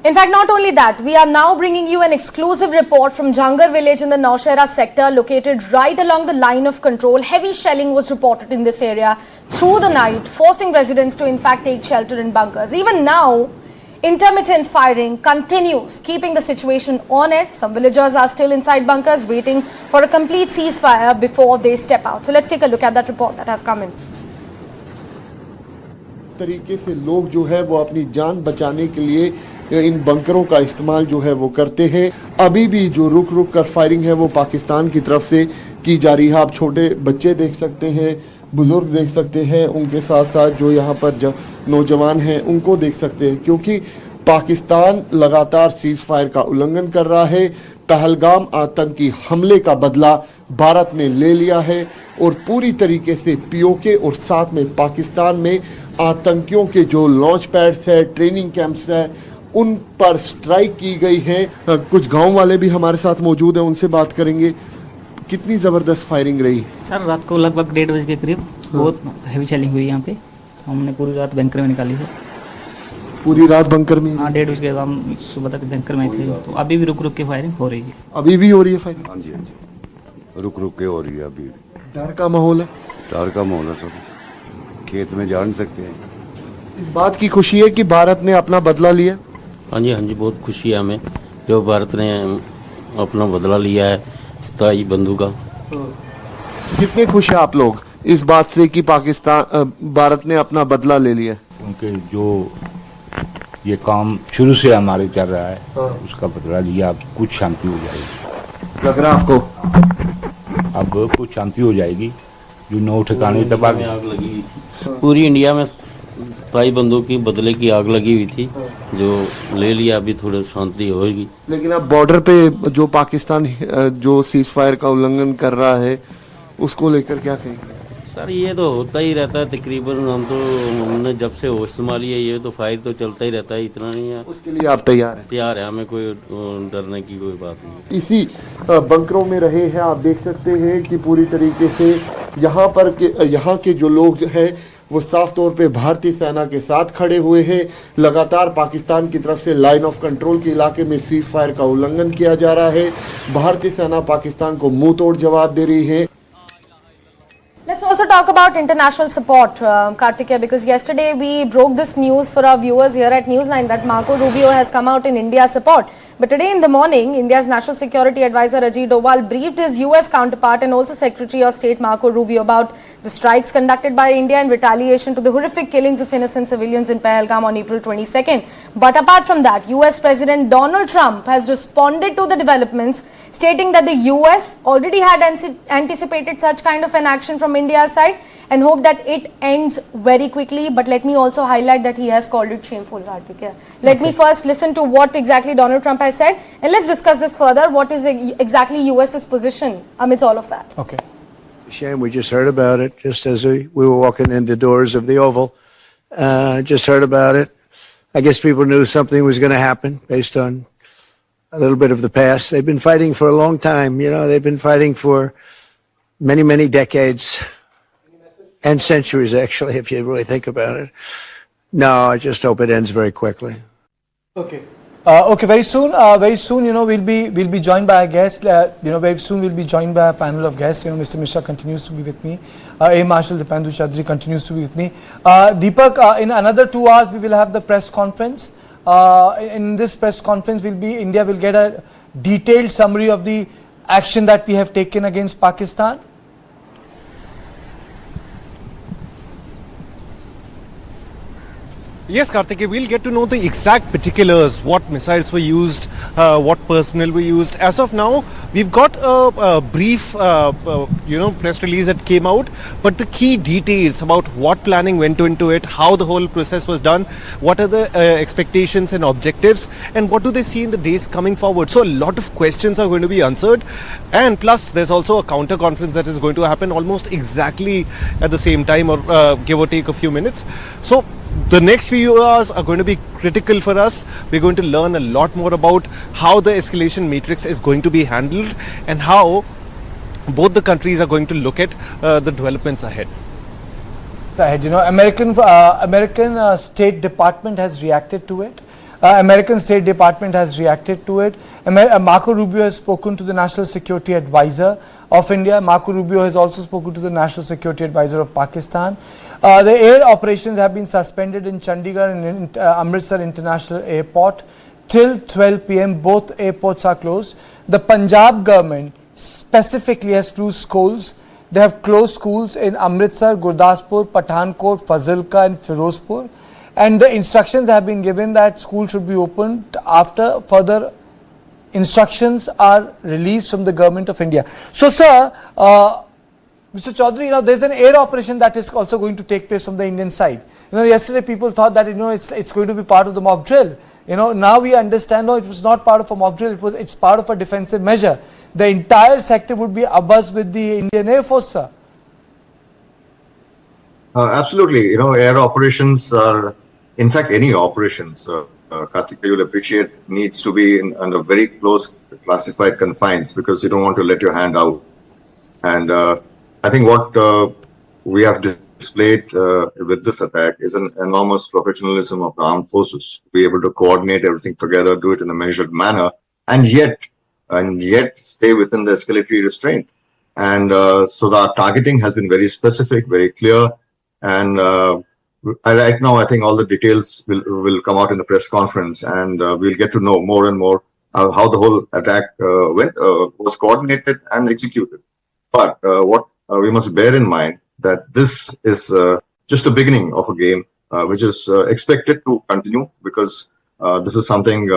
In fact, not only that, we are now bringing you an exclusive report from Jangar village in the Naushera sector, located right along the line of control. Heavy shelling was reported in this area through the night, forcing residents to in fact take shelter in bunkers. Even now, intermittent firing continues, keeping the situation on edge. Some villagers are still inside bunkers, waiting for a complete ceasefire before they step out. So let's take a look at that report that has come in. तरीके से लोग जो है वो अपनी जान बचाने के लिए इन बंकरों का इस्तेमाल जो है वो करते हैं। अभी भी जो रुक रुक कर फायरिंग है वो पाकिस्तान की तरफ से की जा रही है। आप छोटे बच्चे देख सकते हैं, बुजुर्ग देख सकते हैं, उनके साथ साथ जो यहाँ पर नौजवान हैं उनको देख सकते हैं, क्योंकि पाकिस्तान लगातार सीज फायर का उल्लंघन कर रहा है। पहलगाम आतंकी हमले का बदला भारत ने ले लिया है और पूरी तरीके से पीओके और साथ में पाकिस्तान में आतंकियों के जो लॉन्च पैड्स है, ट्रेनिंग कैंप्स है, उन पर स्ट्राइक की गई है। कुछ गांव वाले भी हमारे साथ मौजूद हैं, उनसे बात करेंगे। कितनी जबरदस्त फायरिंग रही? सर रात को लगभग 1:30 बजे के करीब बहुत हैवी शेलिंग हुई यहाँ पे। हमने पूरी रात बैंकर में निकाली है। पूरी रात बंकर में? हाँ 1:30 बजे के बाद हम सुबह तक बैंकर में थे। तो अभी भी रुक रुक के फायरिंग हो रही है। अभी भी हो रही है फायरिंग? हाँ जी, हाँ जी, रुक रुक के हो रही है अभी भी। डर का माहौल है? डर का माहौल है सब, खेत में जा नहीं सकते हैं। इस बात की खुशी है कि भारत ने अपना बदला लिया? हाँ जी, बहुत खुशी है हमें जो भारत ने अपना बदला लिया है स्थायी बंधु का। कितने खुश हैं आप लोग इस बात से कि पाकिस्तान भारत ने अपना बदला ले लिया? क्योंकि जो ये काम शुरू से हमारे चल रहा है उसका बदला लिया। अब कुछ शांति हो जाएगी। लग रहा है आपको? अब कुछ शांति हो जाएगी। जो 9 ठिकाने दबा के आग लगी पूरी इंडिया में, स्थायी बंधुओं की बदले की आग लगी हुई थी जो ले लिया। अभी थोड़ी शांति होगी। लेकिन अब बॉर्डर पे जो पाकिस्तान जो सीज फायर का उल्लंघन कर रहा है उसको लेकर क्या कहेंगे? सर ये तो होता ही रहता है तकरीबन। हमने जब से होश संभाली है ये तो फायर तो चलता ही रहता है, इतना नहीं है। उसके लिए आप तैयार हैं? तैयार है, हमें कोई डरने की कोई बात नहीं। इसी बंकरों में रहे हैं। आप देख सकते हैं कि पूरी तरीके से यहाँ के जो लोग हैं वो साफ तौर पे भारतीय सेना के साथ खड़े हुए हैं। लगातार पाकिस्तान की तरफ से लाइन ऑफ कंट्रोल के इलाके में सीज फायर का उल्लंघन किया जा रहा है। भारतीय सेना पाकिस्तान को मुंह तोड़ जवाब दे रही है। Let's also talk about international support, Kartikeya, because yesterday we broke this news for our viewers here at News9 that Marco Rubio has come out in India's support. But today in the morning, India's National Security Advisor Ajit Doval briefed his US counterpart and also Secretary of State Marco Rubio about the strikes conducted by India in retaliation to the horrific killings of innocent civilians in Pahalgam on April 22nd. But apart from that, US President Donald Trump has responded to the developments, stating that the US already had anticipated such kind of an action from India's side and hope that it ends very quickly. But let me also highlight that he has called it shameful, Kartikeya. Let me first listen to what exactly Donald Trump has said and let's discuss this further. What is exactly US's position amidst all of that? Okay. Shame, we just heard about it just as we were walking in the doors of the Oval. Just heard about it. I guess people knew something was going to happen based on a little bit of the past. They've been fighting for a long time. You know, they've been fighting for many, many decades and centuries, actually, if you really think about it. No, I just hope it ends very quickly. Okay. Okay, very soon, you know, we'll be joined by a guest. You know, very soon we'll be joined by a panel of guests. You know, Mr. Mishra continues to be with me. Air Marshal Dipandu Chaudhary continues to be with me. Deepak, in another 2 hours we will have the press conference. In this press conference, India will get a detailed summary of the action that we have taken against Pakistan. Yes, Kartikeya, we'll get to know the exact particulars, what missiles were used, what personnel were used. As of now, we've got a brief, press release that came out, but the key details about what planning went into it, how the whole process was done, what are the expectations and objectives, and what do they see in the days coming forward. So a lot of questions are going to be answered, and plus there's also a counter conference that is going to happen almost exactly at the same time, or give or take a few minutes. So the next few hours are going to be critical for us. We're going to learn a lot more about how the escalation matrix is going to be handled and how both the countries are going to look at the developments ahead. You know, American State Department has reacted to it. American State Department has reacted to it. Marco Rubio has spoken to the National Security Advisor of India. Marco Rubio has also spoken to the National Security Advisor of Pakistan. The air operations have been suspended in Chandigarh and in Amritsar International Airport till 12 p.m. Both airports are closed. The Punjab government specifically has closed schools. They have closed schools in Amritsar, Gurdaspur, Pathankot, Fazilka and Firozpur. And the instructions have been given that school should be opened after further instructions are released from the government of India. So, sir, Mr. Chaudhary, you know, there's an air operation that is also going to take place from the Indian side. You know, yesterday people thought that, you know, it's going to be part of the mock drill. You know, now we understand, no, it was not part of a mock drill, it's part of a defensive measure. The entire sector would be abuzz with the Indian Air Force, sir. Absolutely. You know, air operations are, in fact, any operations, Kartikeya, you'll appreciate, needs to be under very close classified confines because you don't want to let your hand out. And I think what we have displayed with this attack is an enormous professionalism of the armed forces to be able to coordinate everything together, do it in a measured manner, and yet stay within the escalatory restraint. And so the targeting has been very specific, very clear, and right now I think all the details will come out in the press conference, and we'll get to know more and more how the whole attack was coordinated and executed. But what we must bear in mind that this is just a beginning of a game which is expected to continue, because this is something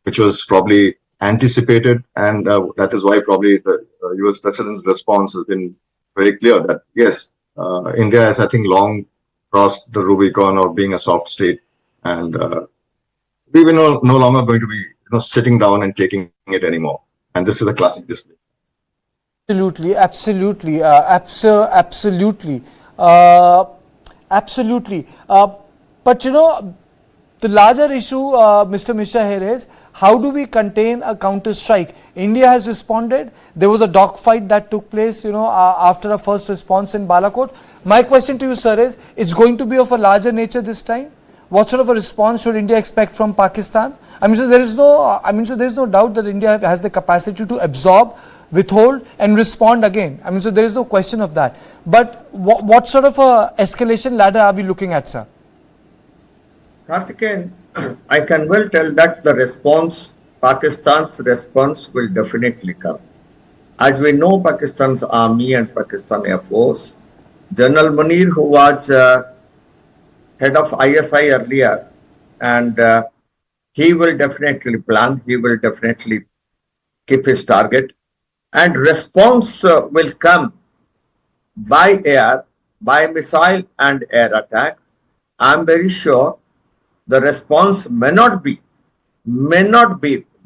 which was probably anticipated, and that is why probably the US President's response has been very clear that yes, India has, I think, long crossed the Rubicon of being a soft state, and we will no longer going to be sitting down and taking it anymore. And this is a classic display. Absolutely, absolutely, absolutely. But the larger issue, Mr. Mishra, here is how do we contain a counter strike? India has responded. There was a dogfight that took place, after a first response in Balakot. My question to you, sir, is it's going to be of a larger nature this time? What sort of a response should India expect from Pakistan? So there is no doubt that India has the capacity to absorb, withhold, and respond again. So there is no question of that. But what sort of a escalation ladder are we looking at, sir? Karthikeyan, I can well tell that the response, Pakistan's response, will definitely come. As we know, Pakistan's army and Pakistan Air Force, General Munir, who was head of ISI earlier, and he will definitely plan, he will definitely keep his target, and response will come by air, by missile and air attack. I am very sure the response may not be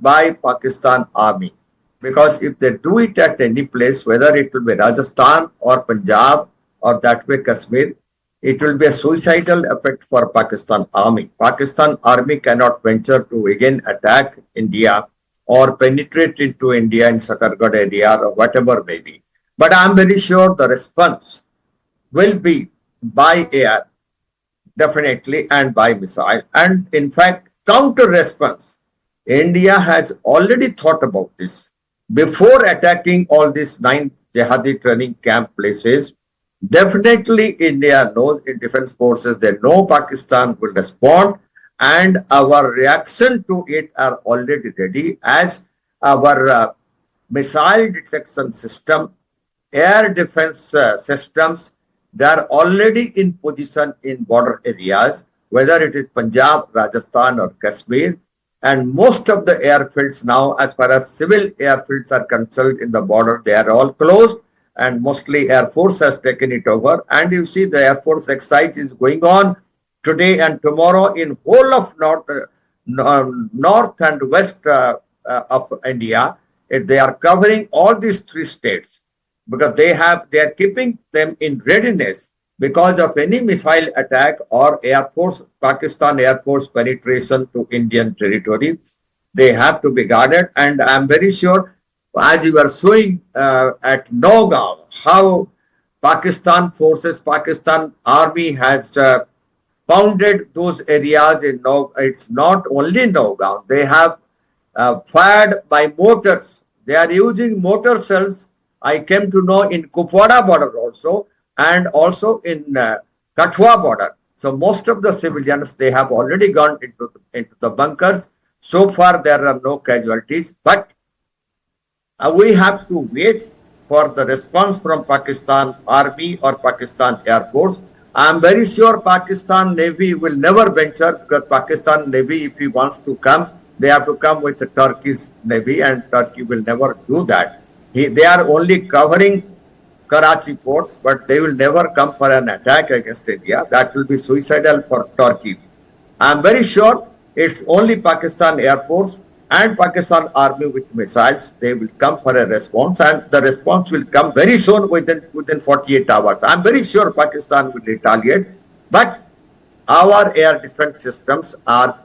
by Pakistan army, because if they do it at any place, whether it will be Rajasthan or Punjab or that way Kashmir, it will be a suicidal effect for Pakistan army. Pakistan army cannot venture to again attack India or penetrate into India in Sakargad area or whatever may be. But I am very sure the response will be by air, definitely, and by missile. And in fact, counter response, India has already thought about this. Before attacking all these 9 jihadi training camp places, definitely India knows, in defense forces, they know Pakistan will respond, and our reaction to it are already ready, as our missile detection system, air defense systems, they are already in position in border areas, whether it is Punjab, Rajasthan or Kashmir. And most of the airfields now, as far as civil airfields are concerned in the border, they are all closed, and mostly Air Force has taken it over. And you see the Air Force exercise is going on today and tomorrow in whole of north and west of India. They are covering all these 3 states, because they are keeping them in readiness because of any missile attack or Air Force, Pakistan Air Force penetration to Indian territory. They have to be guarded. And I am very sure, as you are showing at Nagaon, how Pakistan forces, Pakistan army has pounded those areas in Nagaon. It's not only Nagaon. They have fired by mortars. They are using mortar shells. I came to know in Kupwara border also, and also in Kathua border. So most of the civilians, they have already gone into the bunkers. So far, there are no casualties, but we have to wait for the response from Pakistan Army or Pakistan Air Force. I am very sure Pakistan Navy will never venture, because Pakistan Navy, if he wants to come, they have to come with the Turkish Navy, and Turkey will never do that. They are only covering Karachi port, but they will never come for an attack against India. That will be suicidal for Turkey. I am very sure it's only Pakistan Air Force and Pakistan Army with missiles. They will come for a response, and the response will come very soon, within 48 hours. I am very sure Pakistan will retaliate, but our air defense systems are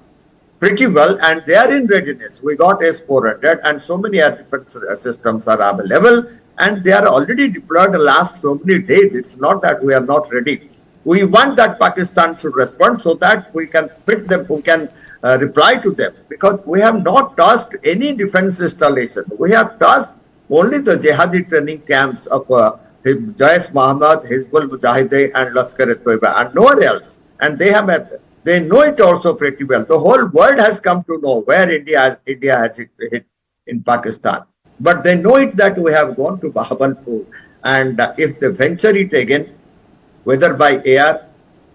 pretty well, and they are in readiness. We got S-400, and so many air defense systems are available. and they are already deployed the last so many days. It's not that we are not ready. We want that Pakistan should respond so that we can fit them, we can reply to them, because we have not touched any defense installation. We have touched only the jihadi training camps of Jaish Muhammad, Hizbul Mujahideen and Lashkar-e-Toiba, and nowhere else. And they know it also pretty well. The whole world has come to know where India has hit in Pakistan. But they know it that we have gone to Bahawalpur, and if they venture it again, whether by air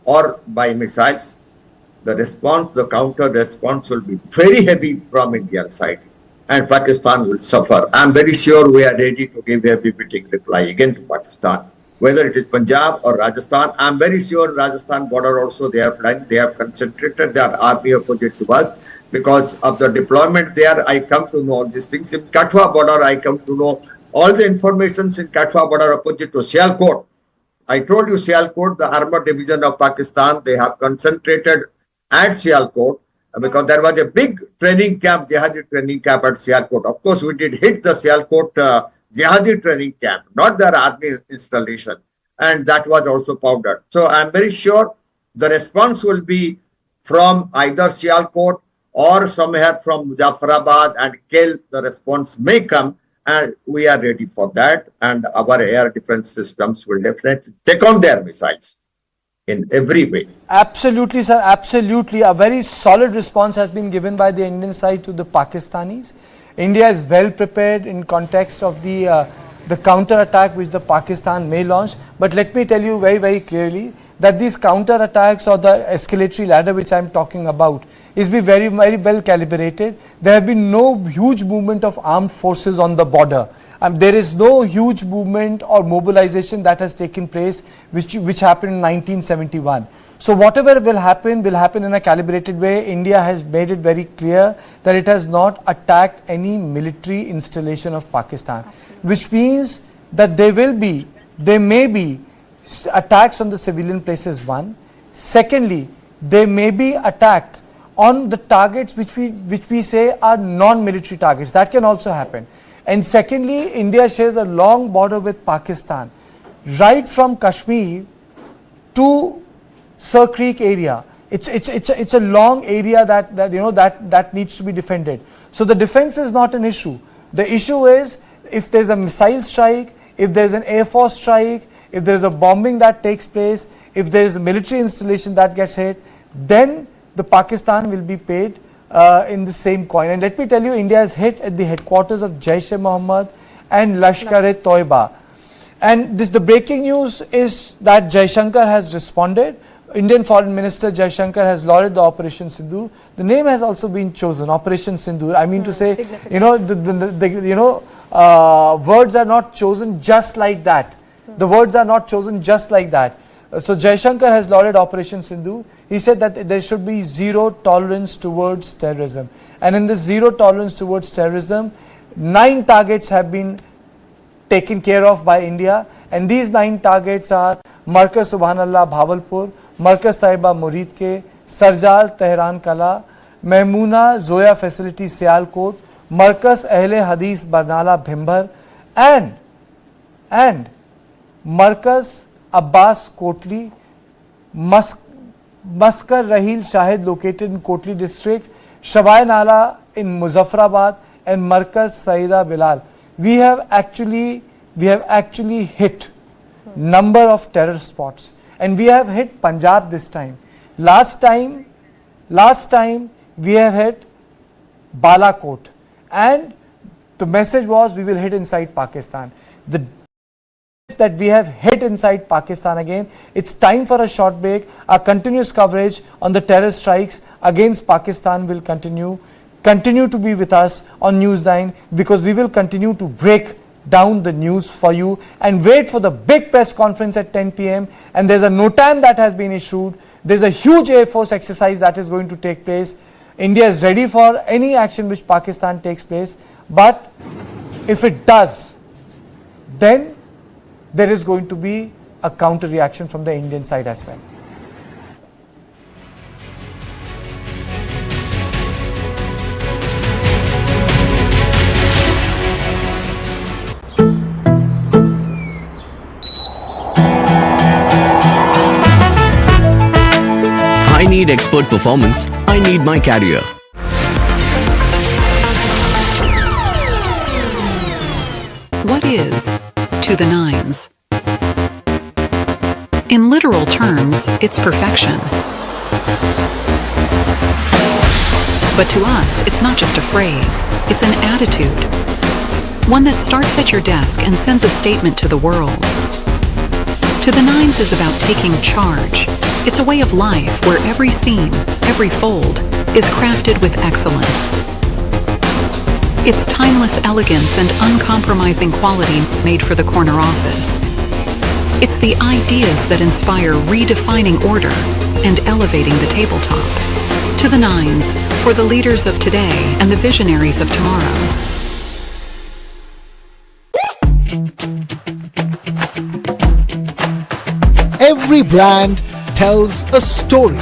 or by missiles, the response, the counter response will be very heavy from Indian side, and Pakistan will suffer. I'm very sure we are ready to give a befitting reply again to Pakistan, whether it is Punjab or Rajasthan. I'm very sure Rajasthan border also they have planned, they have concentrated their army opposite to us because of the deployment there. I come to know all these things. In Kathua border, I come to know all the informations in Kathua border opposite to Sialkot. I told you Sialkot, the armored division of Pakistan, they have concentrated at Sialkot because there was a big training camp, jihadi training camp at Sialkot. Of course, we did hit the Sialkot jihadi training camp, not their army installation, and that was also powdered. So I'm very sure the response will be from either Sialkot or somewhere from Muzaffarabad and Kel. The response may come, and we are ready for that, and our air defense systems will definitely take on their missiles in every way. Absolutely, sir. Absolutely. A very solid response has been given by the Indian side to the Pakistanis. India is well prepared in context of the counter attack which the Pakistan may launch. But let me tell you very, very clearly that these counter attacks or the escalatory ladder which I am talking about is be very, very well calibrated. There have been no huge movement of armed forces on the border. There is no huge movement or mobilization that has taken place which happened in 1971. So whatever will happen in a calibrated way. India has made it very clear that it has not attacked any military installation of Pakistan. Absolutely. Which means that there may be attacks on the civilian places, one. Secondly, there may be attack on the targets which we say are non-military targets. That can also happen. And secondly, India shares a long border with Pakistan, right from Kashmir to Sir Creek area. It's a long area that needs to be defended. So the defense is not an issue. The issue is if there's a missile strike, if there's an air force strike, if there's a bombing that takes place, if there's a military installation that gets hit, then the Pakistan will be paid in the same coin. And let me tell you, India is hit at the headquarters of Jaish-e-Mohammed and Lashkar-e-Toiba. And the breaking news is that Jaishankar has responded. Indian Foreign Minister Jaishankar has lauded the Operation Sindoor. The name has also been chosen, Operation Sindoor. I mean to say, words are not chosen just like that. The words are not chosen just like that. So Jaishankar has lauded Operation Sindoor. He said that there should be zero tolerance towards terrorism. And in this zero tolerance towards terrorism, 9 targets have been taken care of by India. And these 9 targets are Markaz Subhanallah Bhavalpur, Markaz Taiba Muridke, Sarjal Tehran Kala, Mehmuna Zoya Facility Sialkot, Markaz Ahle Hadith Barnala Bhimbar, and Markaz Abbas Kotli, Maskar Rahil Shahid located in Kotli district, Shabay Nala in Muzaffarabad, and Markaz Saida Bilal. We have actually hit number of terror spots, and we have hit Punjab this time. Last time we have hit Balakot, and the message was we will hit inside Pakistan. The that we have hit inside Pakistan again. It's time for a short break. Our continuous coverage on the terror strikes against Pakistan will continue. Continue to be with us on News 9, because we will continue to break down the news for you, and wait for the big press conference at 10 p.m. And there's a NOTAM that has been issued. There's a huge Air Force exercise that is going to take place. India is ready for any action which Pakistan takes place. But if it does, then there is going to be a counter reaction from the Indian side as well. need expert performance, I need my carrier. What is to the nines? In literal terms, it's perfection. But to us, it's not just a phrase, it's an attitude. One that starts at your desk and sends a statement to the world. To the nines is about taking charge. It's a way of life where every seam, every fold, is crafted with excellence. It's timeless elegance and uncompromising quality made for the corner office. It's the ideas that inspire redefining order and elevating the tabletop. To the nines, for the leaders of today and the visionaries of tomorrow. Every brand tells a story.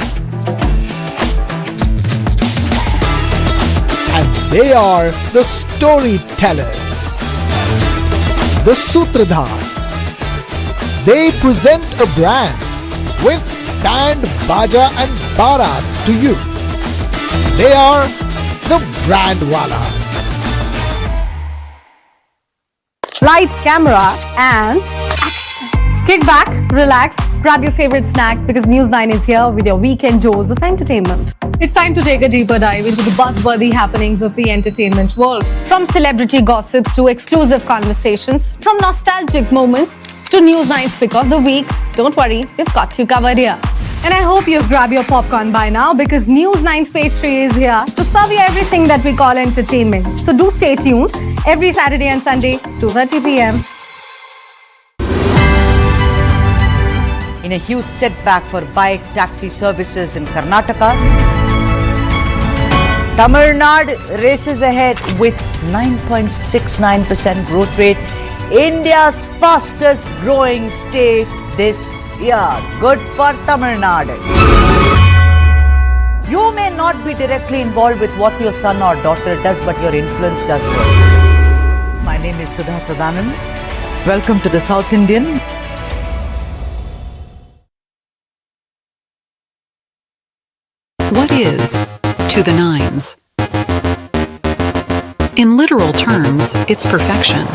And they are the storytellers, the Sutradhars. They present a brand with band, baja and barat to you. They are the Brandwalas. Light, camera, and action. Kick back, relax, grab your favorite snack because News 9 is here with your weekend dose of entertainment. It's time to take a deeper dive into the buzzworthy happenings of the entertainment world. From celebrity gossips to exclusive conversations, from nostalgic moments to News 9's pick of the week. Don't worry, we've got you covered here. And I hope you've grabbed your popcorn by now because News 9's page 3 is here to serve you everything that we call entertainment. So do stay tuned every Saturday and Sunday, 2:30 p.m. In a huge setback for bike taxi services in Karnataka, Tamil Nadu races ahead with 9.69% growth rate, India's fastest growing state this year. Good for Tamil Nadu. You may not be directly involved with what your son or daughter does, but your influence does work. My name is Sudha Sadanand. Welcome to the South Indian. What is to the nines? In literal terms, it's perfection.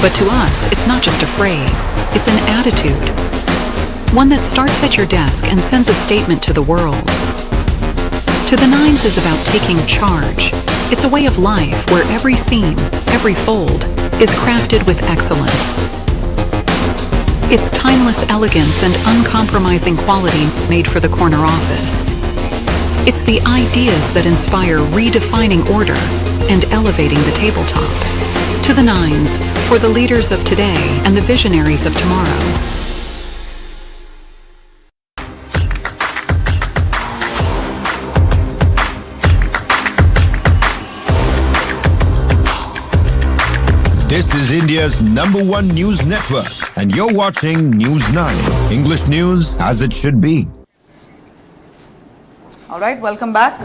But to us, it's not just a phrase, it's an attitude. One that starts at your desk and sends a statement to the world. To the nines is about taking charge. It's a way of life where every seam, every fold, is crafted with excellence. It's timeless elegance and uncompromising quality made for the corner office. It's the ideas that inspire redefining order and elevating the tabletop. To the nines, for the leaders of today and the visionaries of tomorrow. This is India's #1 news network, and you're watching News 9. English news as it should be. All right, welcome back.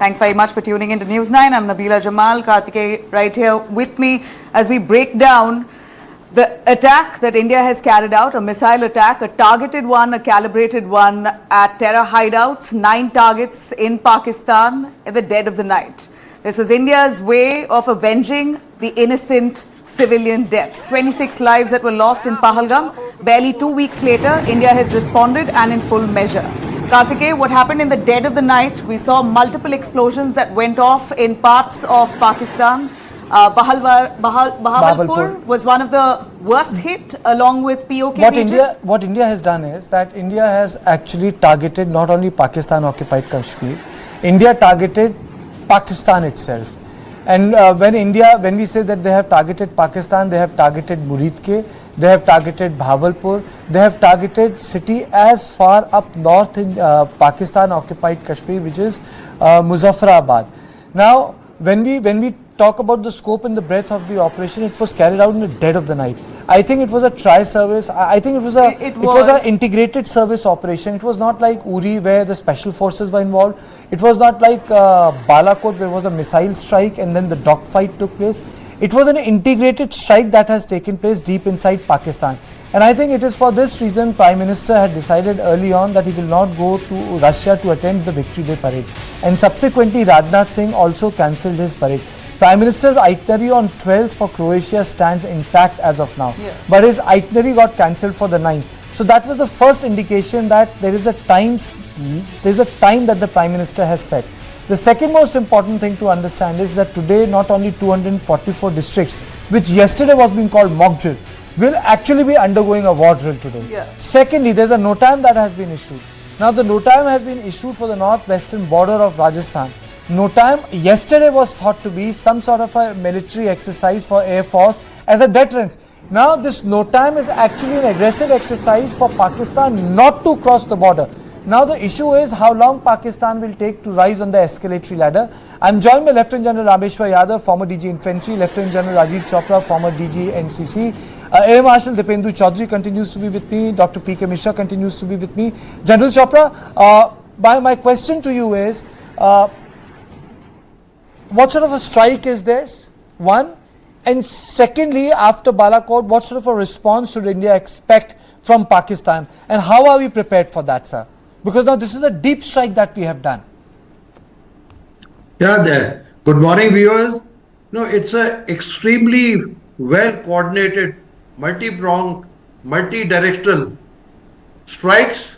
Thanks very much for tuning into News 9. I'm Nabila Jamal, Kartikeya right here with me as we break down the attack that India has carried out, a missile attack, a targeted one, a calibrated one at terror hideouts, 9 targets in Pakistan in the dead of the night. This was India's way of avenging the innocent civilian deaths. 26 lives that were lost in Pahalgam. Barely 2 weeks later, India has responded and in full measure. Kartikeya, what happened in the dead of the night? We saw multiple explosions that went off in parts of Pakistan. Bahawalpur was one of the worst hit along with POK region. What India has done is that India has actually targeted not only Pakistan occupied Kashmir, India targeted Pakistan itself. And when we say that they have targeted Pakistan, they have targeted Muridke, they have targeted Bahawalpur, they have targeted city as far up north in Pakistan occupied Kashmir, which is Muzaffarabad. Now, when we talk about the scope and the breadth of the operation, it was carried out in the dead of the night. I think it was a tri-service. I think it was an integrated service operation. It was not like Uri where the special forces were involved. It was not like Balakot where it was a missile strike and then the dogfight took place. It was an integrated strike that has taken place deep inside Pakistan. And I think it is for this reason Prime Minister had decided early on that he will not go to Russia to attend the Victory Day parade. And subsequently Rajnath Singh also cancelled his parade. Prime Minister's itinerary on 12th for Croatia stands intact as of now. Yeah. But his itinerary got cancelled for the 9th. So that was the first indication that there is a time that the Prime Minister has set. The second most important thing to understand is that today not only 244 districts, which yesterday was being called mock drill, will actually be undergoing a war drill today. Yeah. Secondly, there's a NOTAM that has been issued. Now the NOTAM has been issued for the northwestern border of Rajasthan. NOTAM yesterday was thought to be some sort of a military exercise for Air Force as a deterrence. Now this NOTAM is actually an aggressive exercise for Pakistan not to cross the border. Now the issue is how long Pakistan will take to rise on the escalatory ladder. I am joined by Lieutenant General Rameshwar Yadav, former DG Infantry, Lieutenant General Rajiv Chopra, former DG NCC, Air Marshal Dipendu Chaudhary continues to be with me, Dr. P.K. Mishra continues to be with me. General Chopra, my question to you is, what sort of a strike is this? One. And secondly, after Balakot, what sort of a response should India expect from Pakistan? And how are we prepared for that, sir? Because now this is a deep strike that we have done. Yeah, good morning, viewers. No, it's a extremely well coordinated, multi-pronged, multi-directional strikes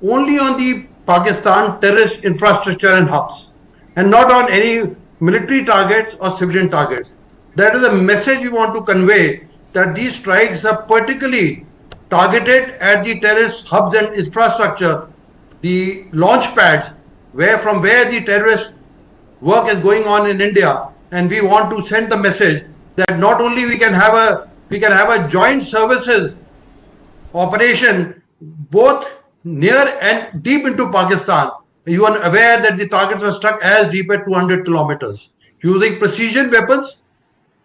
only on the Pakistan terrorist infrastructure and hubs, and not on any military targets or civilian targets. That is a message we want to convey, that these strikes are particularly targeted at the terrorist hubs and infrastructure, the launch pads from where the terrorist work is going on in India, and we want to send the message that not only we can have a joint services operation both near and deep into Pakistan. You are aware that the targets were struck as deep as 200 kilometers using precision weapons,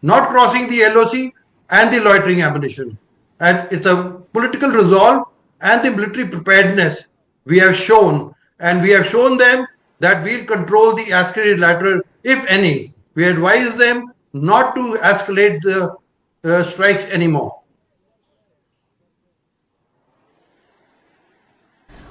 not crossing the LOC, and the loitering ammunition. And it's a political resolve and the military preparedness we have shown, and we have shown them that we'll control the escalated ladder, if any. We advise them not to escalate the strikes anymore.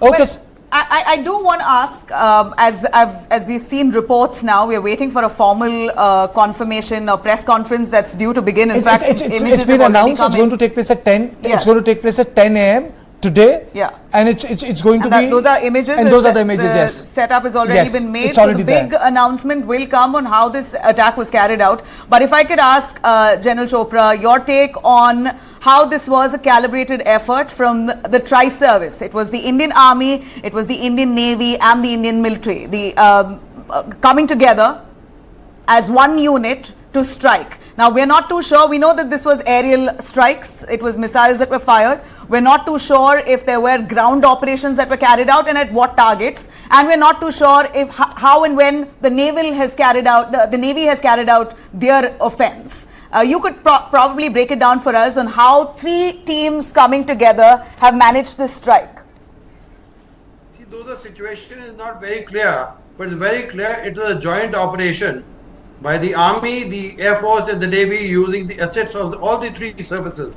Okay. Well, I do want to ask, as we've seen reports now, we're waiting for a formal confirmation or press conference that's due to begin. In fact, it's been announced. It's going to take place at 10. Yes. It's going to take place at 10 a.m. today. Yeah. And it's going to be. Those are images. And those are the images. Yes. Setup has already been made. So the big announcement will come on how this attack was carried out. But if I could ask General Chopra, your take on how this was a calibrated effort from the tri-service. It was the Indian Army, it was the Indian Navy and the Indian military, coming together as one unit to strike. Now, we're not too sure. We know that this was aerial strikes. It was missiles that were fired. We're not too sure if there were ground operations that were carried out and at what targets. And we're not too sure if how and when the Navy has carried out their offense. You could probably break it down for us on how three teams coming together have managed this strike. See, though the situation is not very clear, but it's very clear it is a joint operation by the Army, the Air Force and the Navy using the assets of all the three services,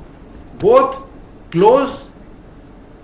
both close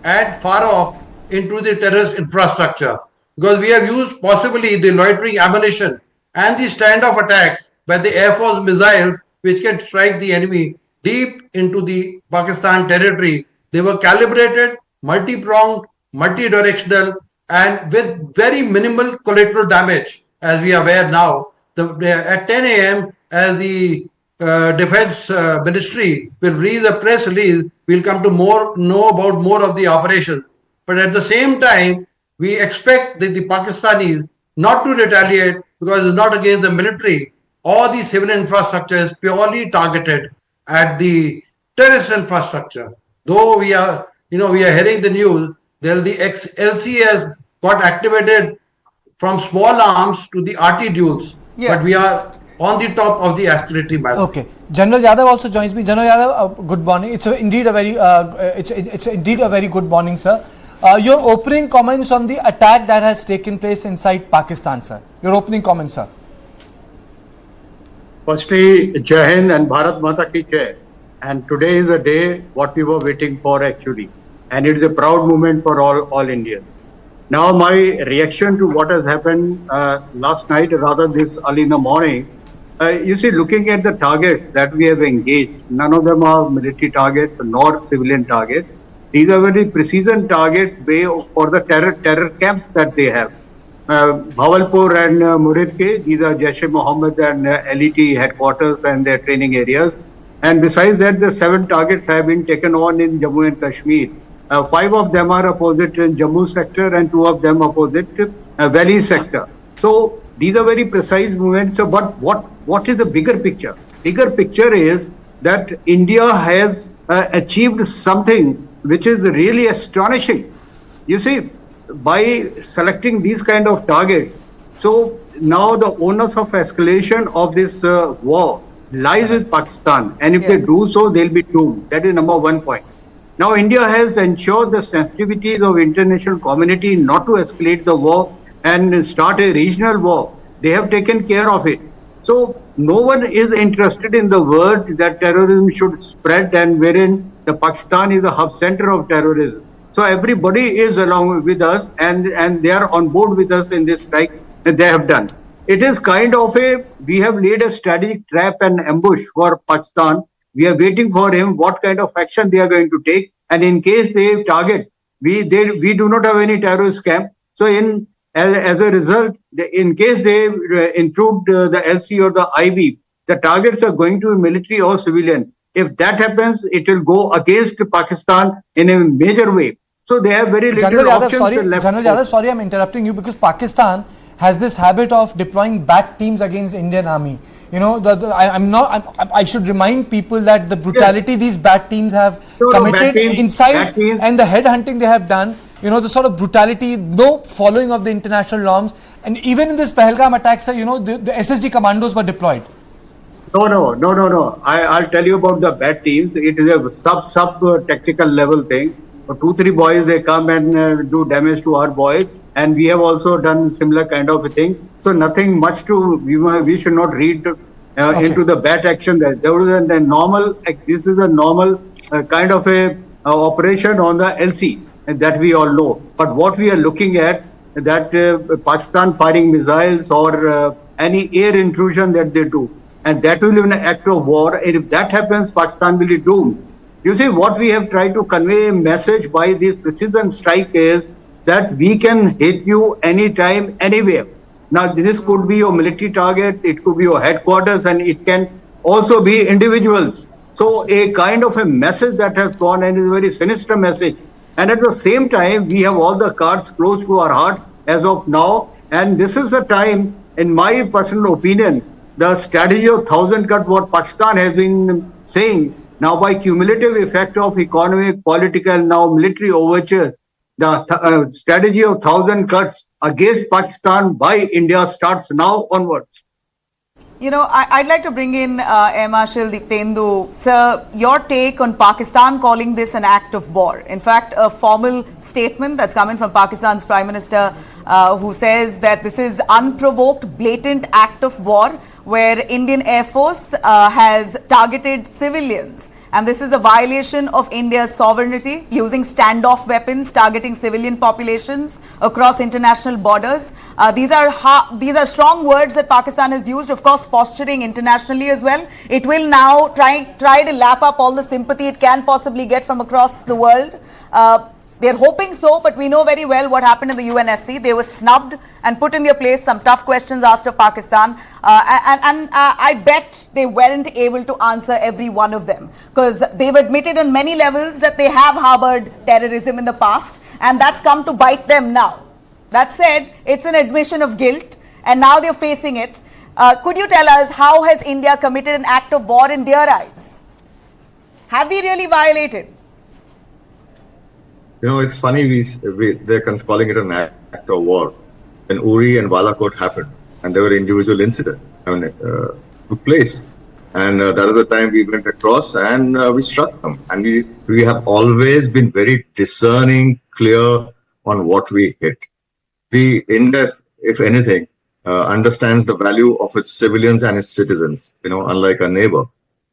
and far off into the terrorist infrastructure. Because we have used possibly the loitering ammunition and the standoff attack by the Air Force missiles, which can strike the enemy deep into the Pakistan territory. They were calibrated, multi-pronged, multi-directional, and with very minimal collateral damage, as we are aware now. At 10 a.m., as the Defense Ministry will release a press release, we'll come to know about more of the operation. But at the same time, we expect that the Pakistanis not to retaliate because it's not against the military. All the civil infrastructure is purely targeted at the terrorist infrastructure. Though we are hearing the news, the LCS got activated from small arms to the RT duels. Yeah. But we are on the top of the escalating battle. Okay, General Yadav also joins me. General Yadav, good morning. It's indeed a very good morning, sir. Your opening comments on the attack that has taken place inside Pakistan, sir. Your opening comments, sir. Firstly, Jai Hind and Bharat Mata Ki Jai. And today is the day what we were waiting for actually. And it is a proud moment for all Indians. Now, my reaction to what has happened last night, rather this early in the morning, you see, looking at the targets that we have engaged, none of them are military targets nor civilian targets. These are very precision targets for the terror camps that they have. Bhavalpur and Murid, these are Jaish-e-Mohammed and LET headquarters and their training areas. And besides that, the 7 targets have been taken on in Jammu and Kashmir. 5 of them are opposite in Jammu sector and 2 of them opposite Valley sector. So these are very precise movements. So, but what is the bigger picture? Bigger picture is that India has achieved something which is really astonishing. You see, by selecting these kind of targets, so now the onus of escalation of this war lies with Pakistan, and if they do so, they'll be doomed. That is number 1 point. Now, India has ensured the sensitivities of international community not to escalate the war and start a regional war. They have taken care of it. So, no one is interested in the word that terrorism should spread and wherein the Pakistan is the hub center of terrorism. So, everybody is along with us and they are on board with us in this strike that they have done. It is kind of we have laid a strategic trap and ambush for Pakistan. We are waiting for him, what kind of action they are going to take. And in case they target, we do not have any terrorist camp. So as a result, in case they intrude the LC or the IB, the targets are going to be military or civilian. If that happens, it will go against Pakistan in a major way. So they have very little General options left. General Yadav, sorry, I'm interrupting you because Pakistan has this habit of deploying bat teams against Indian army. You know, I should remind people that the brutality these bat teams have committed inside and the headhunting they have done, you know, the sort of brutality, no following of the international norms. And even in this Pahalgam attacks, you know, the SSG commandos were deployed. No. I'll tell you about the bat teams. It is a sub tactical level thing. So 2-3 boys, they come and do damage to our boys. And we have also done similar kind of a thing. So nothing much to, we should not read into the bat action. There was a normal, this is a normal kind of a operation on the LC that we all know. But what we are looking at, that Pakistan firing missiles or any air intrusion that they do, and that will be an act of war. And if that happens, Pakistan will be doomed. You see, what we have tried to convey a message by this precision strike is that we can hit you anytime, anywhere. Now, this could be your military target, it could be your headquarters, and it can also be individuals. So, a kind of a message that has gone and is a very sinister message. And at the same time, we have all the cards close to our heart as of now. And this is the time, in my personal opinion, the strategy of 1,000 cut, what Pakistan has been saying, now by cumulative effect of economic, political, now military overtures, the strategy of 1,000 cuts against Pakistan by India starts now onwards. You know, I'd like to bring in Air Marshal Diptendu. Sir, your take on Pakistan calling this an act of war. In fact, a formal statement that's coming from Pakistan's Prime Minister who says that this is unprovoked, blatant act of war where Indian Air Force has targeted civilians. And this is a violation of India's sovereignty, using standoff weapons, targeting civilian populations across international borders. These are strong words that Pakistan has used, of course, posturing internationally as well. It will now try to lap up all the sympathy it can possibly get from across the world. They're hoping so, but we know very well what happened in the UNSC. They were snubbed and put in their place, some tough questions asked of Pakistan. And I bet they weren't able to answer every one of them, because they've admitted on many levels that they have harbored terrorism in the past, and that's come to bite them now. That said, it's an admission of guilt, and now they're facing it. Could you tell us, how has India committed an act of war in their eyes? Have we really violated? You know, it's funny, they're calling it an act of war. When Uri and Balakot happened, and there were individual incidents, took place. And that is the time we went across and we struck them. And we have always been very discerning, clear on what we hit. India, if anything, understands the value of its civilians and its citizens, unlike a neighbor.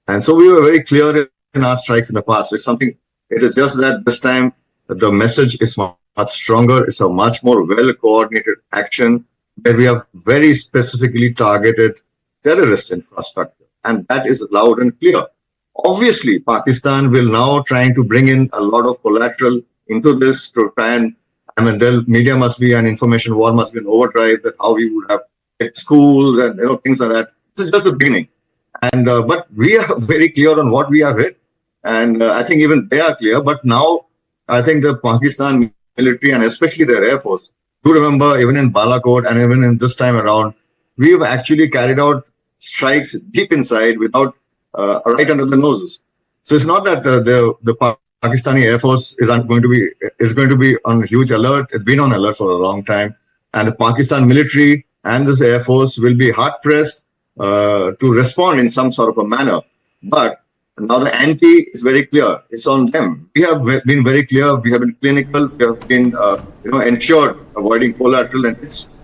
And so we were very clear in our strikes in the past. It is just that this time the message is much stronger. It's a much more well-coordinated action where we have very specifically targeted terrorist infrastructure. And that is loud and clear. Obviously, Pakistan will now trying to bring in a lot of collateral into this to try and, the media must be, an information war must be an overdrive, that how we would have hit schools and things like that. This is just the beginning. And but we are very clear on what we have hit. And I think even they are clear. But now I think the Pakistan military and especially their Air Force, do remember even in Balakot and even in this time around, we have actually carried out strikes deep inside without right under the noses. So it's not that the Pakistani Air Force is going to be on huge alert. It's been on alert for a long time, and the Pakistan military and this Air Force will be hard pressed to respond in some sort of a manner. But now the ante is very clear. It's on them. We have been very clear. We have been clinical. We have been ensured avoiding collateral, and it's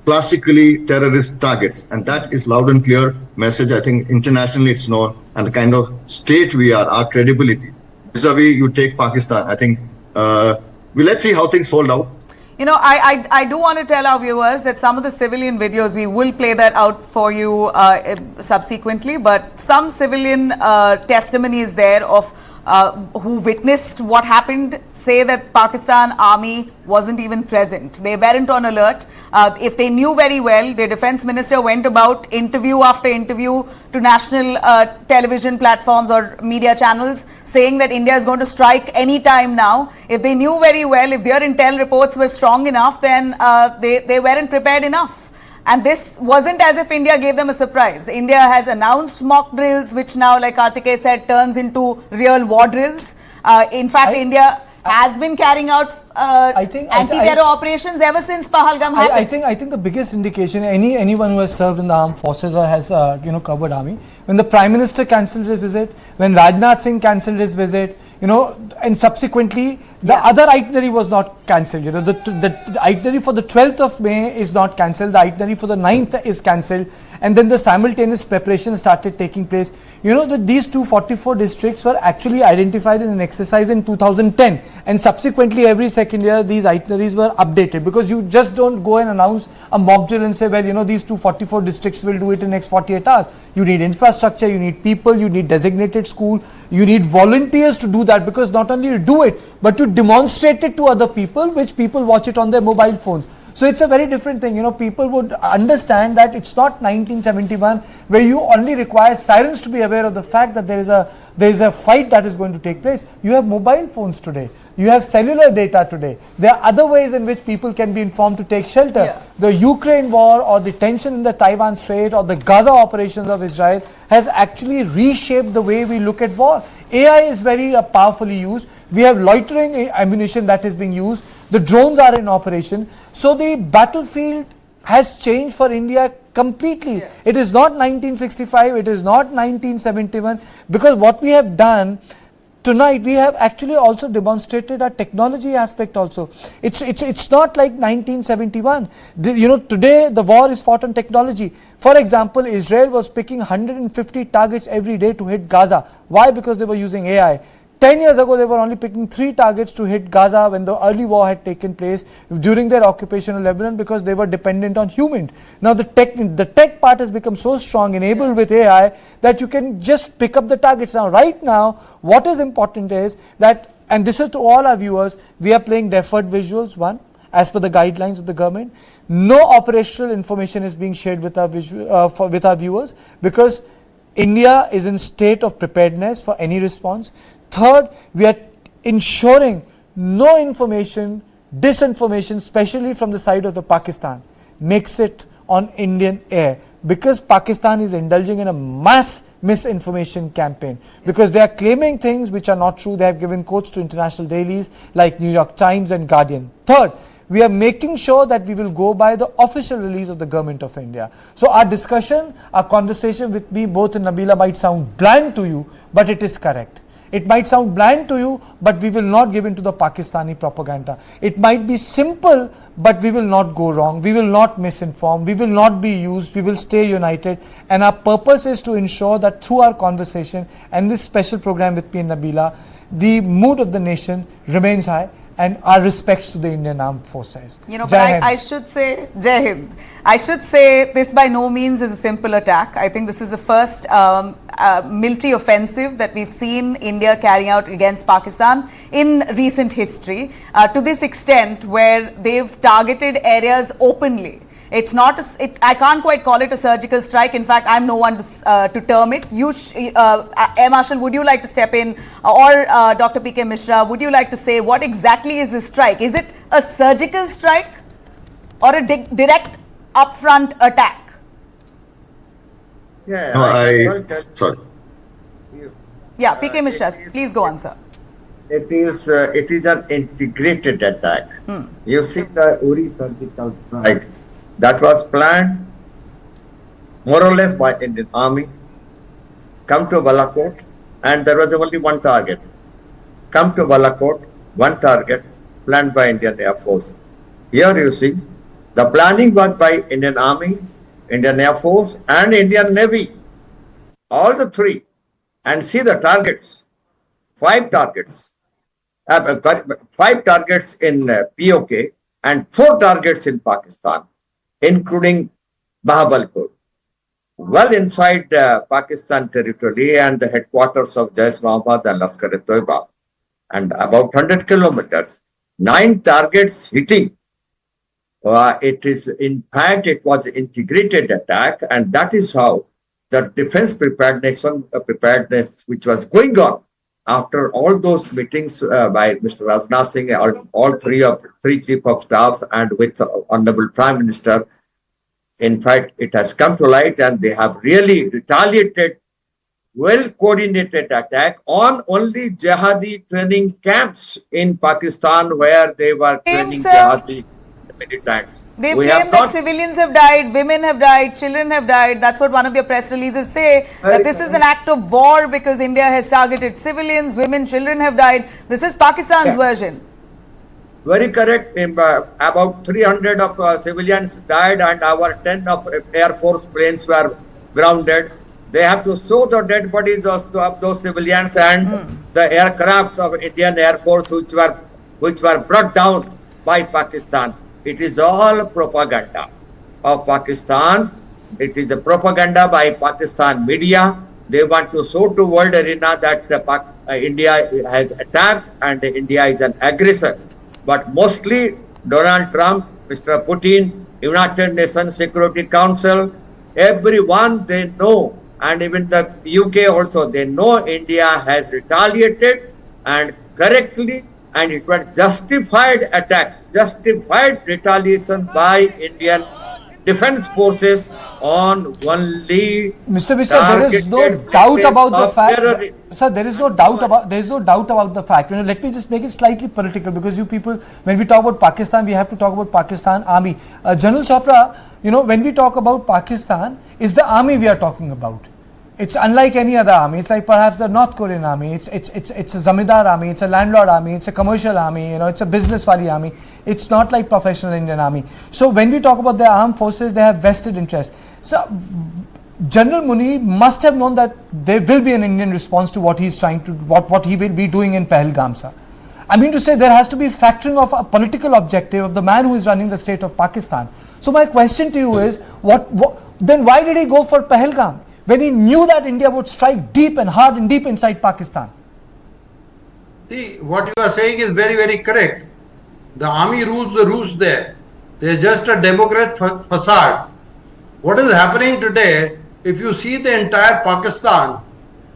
classically terrorist targets, and that is loud and clear message. I think internationally it's known, and the kind of state we are, our credibility vis-a-vis you take Pakistan. I think let's see how things fold out. I do want to tell our viewers that some of the civilian videos, we will play that out for you subsequently, but some civilian testimony is there of who witnessed what happened, say that Pakistan army wasn't even present. They weren't on alert. If they knew very well, their defense minister went about interview after interview to national television platforms or media channels saying that India is going to strike any time now. If they knew very well, if their intel reports were strong enough, then they weren't prepared enough. And this wasn't as if India gave them a surprise. India has announced mock drills, which now, like Kartikeya said, turns into real war drills. In fact, India has been carrying out anti-terror operations ever since Pahalgam happened. I think the biggest indication, anyone who has served in the armed forces or has covered army, when the Prime Minister cancelled his visit, when Rajnath Singh cancelled his visit, and subsequently the other itinerary was not cancelled. The itinerary for the 12th of May is not cancelled. The itinerary for the 9th is cancelled, and then the simultaneous preparation started taking place. That these 244 districts were actually identified in an exercise in 2010, and subsequently every second year these itineraries were updated, because you just don't go and announce a mock drill and say, well, these 244 districts will do it in the next 48 hours. You need infrastructure, you need people, you need designated school, you need volunteers to do that, because not only you do it, but to demonstrate it to other people, which people watch it on their mobile phones. So it's a very different thing. People would understand that it's not 1971 where you only require sirens to be aware of the fact that there is a fight that is going to take place. You have mobile phones today. You have cellular data today. There are other ways in which people can be informed to take shelter. Yeah. The Ukraine war or the tension in the Taiwan Strait or the Gaza operations of Israel has actually reshaped the way we look at war. AI is very powerfully used. We have loitering ammunition that is being used. The drones are in operation. So the battlefield has changed for India completely. Yeah. It is not 1965. It is not 1971. Because what we have done tonight, we have actually also demonstrated our technology aspect also. It's not like 1971. Today the war is fought on technology. For example, Israel was picking 150 targets every day to hit Gaza. Why? Because they were using AI. 10 years ago, they were only picking 3 targets to hit Gaza when the early war had taken place during their occupation of Lebanon, because they were dependent on humans. Now the tech part has become so strong, enabled with AI, that you can just pick up the targets. Now, right now, what is important is that, and this is to all our viewers, we are playing deferred visuals, one, as per the guidelines of the government. No operational information is being shared with our viewers, because India is in state of preparedness for any response. Third, we are ensuring no information, disinformation, especially from the side of the Pakistan, makes it on Indian air, because Pakistan is indulging in a mass misinformation campaign, because they are claiming things which are not true. They have given quotes to international dailies like New York Times and Guardian. Third, we are making sure that we will go by the official release of the government of India. So our discussion, our conversation with me, both and Nabila, might sound bland to you, but it is correct. It might sound bland to you, but we will not give in to the Pakistani propaganda. It might be simple, but we will not go wrong, we will not misinform, we will not be used, we will stay united, and our purpose is to ensure that through our conversation and this special program with me and Nabila, the mood of the nation remains high, and our respects to the Indian Armed Forces. You know, but I should say, Jai Hind, I should say this by no means is a simple attack. I think this is the first military offensive that we've seen India carrying out against Pakistan in recent history, to this extent where they've targeted areas openly. It's not, I can't quite call it a surgical strike. In fact, I'm no one to term it. Air Marshal, would you like to step in, or Dr. P.K. Mishra, would you like to say what exactly is this strike? Is it a surgical strike or a direct upfront attack? Yeah, no, sorry. Yeah, P.K. Mishra, please go on, sir. It is an integrated attack. You see the Uri surgical strike. That was planned more or less by Indian Army. Come to Balakot, and there was only one target. Come to Balakot, one target, planned by Indian Air Force. Here you see, the planning was by Indian Army, Indian Air Force, and Indian Navy. All the three. And see the targets. 5 targets. 5 targets in POK and 4 targets in Pakistan, including Bahawalpur, well inside Pakistan territory and the headquarters of Jaish Mohammed and Lashkar-e-Toiba, and about 100 kilometers. 9 targets hitting. It is, in fact, it was an integrated attack, and that is how the defense preparedness which was going on after all those meetings by Mr. Rajnath Singh, all three chief of staffs, and with Honorable Prime Minister, in fact, it has come to light, and they have really retaliated well-coordinated attack on only jihadi training camps in Pakistan, where they were training jihadi militants. They've claimed that civilians have died, women have died, children have died. That's what one of their press releases say, that this is an act of war because India has targeted civilians, women, children have died. This is Pakistan's version. Very correct. About 300 of civilians died, and our 10 of Air Force planes were grounded. They have to show the dead bodies of those civilians and the aircrafts of Indian Air Force which were brought down by Pakistan. It is all propaganda of Pakistan. It is a propaganda by Pakistan media. They want to show to world arena that India has attacked and India is an aggressor. But mostly Donald Trump, Mr. Putin, United Nations Security Council, everyone they know, and even the UK also, they know India has retaliated, and correctly, and it was justified attack, justified retaliation by Indian Defense Forces on only. Mr. Mishra, there is no doubt about the fact. Sir, there is no doubt about the fact. Let me just make it slightly political, because you people, when we talk about Pakistan, we have to talk about Pakistan Army. General Chopra, when we talk about Pakistan, it's the army we are talking about. It's unlike any other army. It's like perhaps the North Korean army. It's a zamindar army. It's a landlord army. It's a commercial army. It's a business wali army. It's not like professional Indian army. So when we talk about the armed forces, they have vested interest. So General Muni must have known that there will be an Indian response to what he's trying to, what he will be doing in Pahalgam, sir. I mean to say, there has to be factoring of a political objective of the man who is running the state of Pakistan. So my question to you is, then why did he go for Pahalgam, when he knew that India would strike deep and hard and deep inside Pakistan? See, what you are saying is very, very correct. The army rules the roost there. They are just a Democrat facade. What is happening today, if you see the entire Pakistan,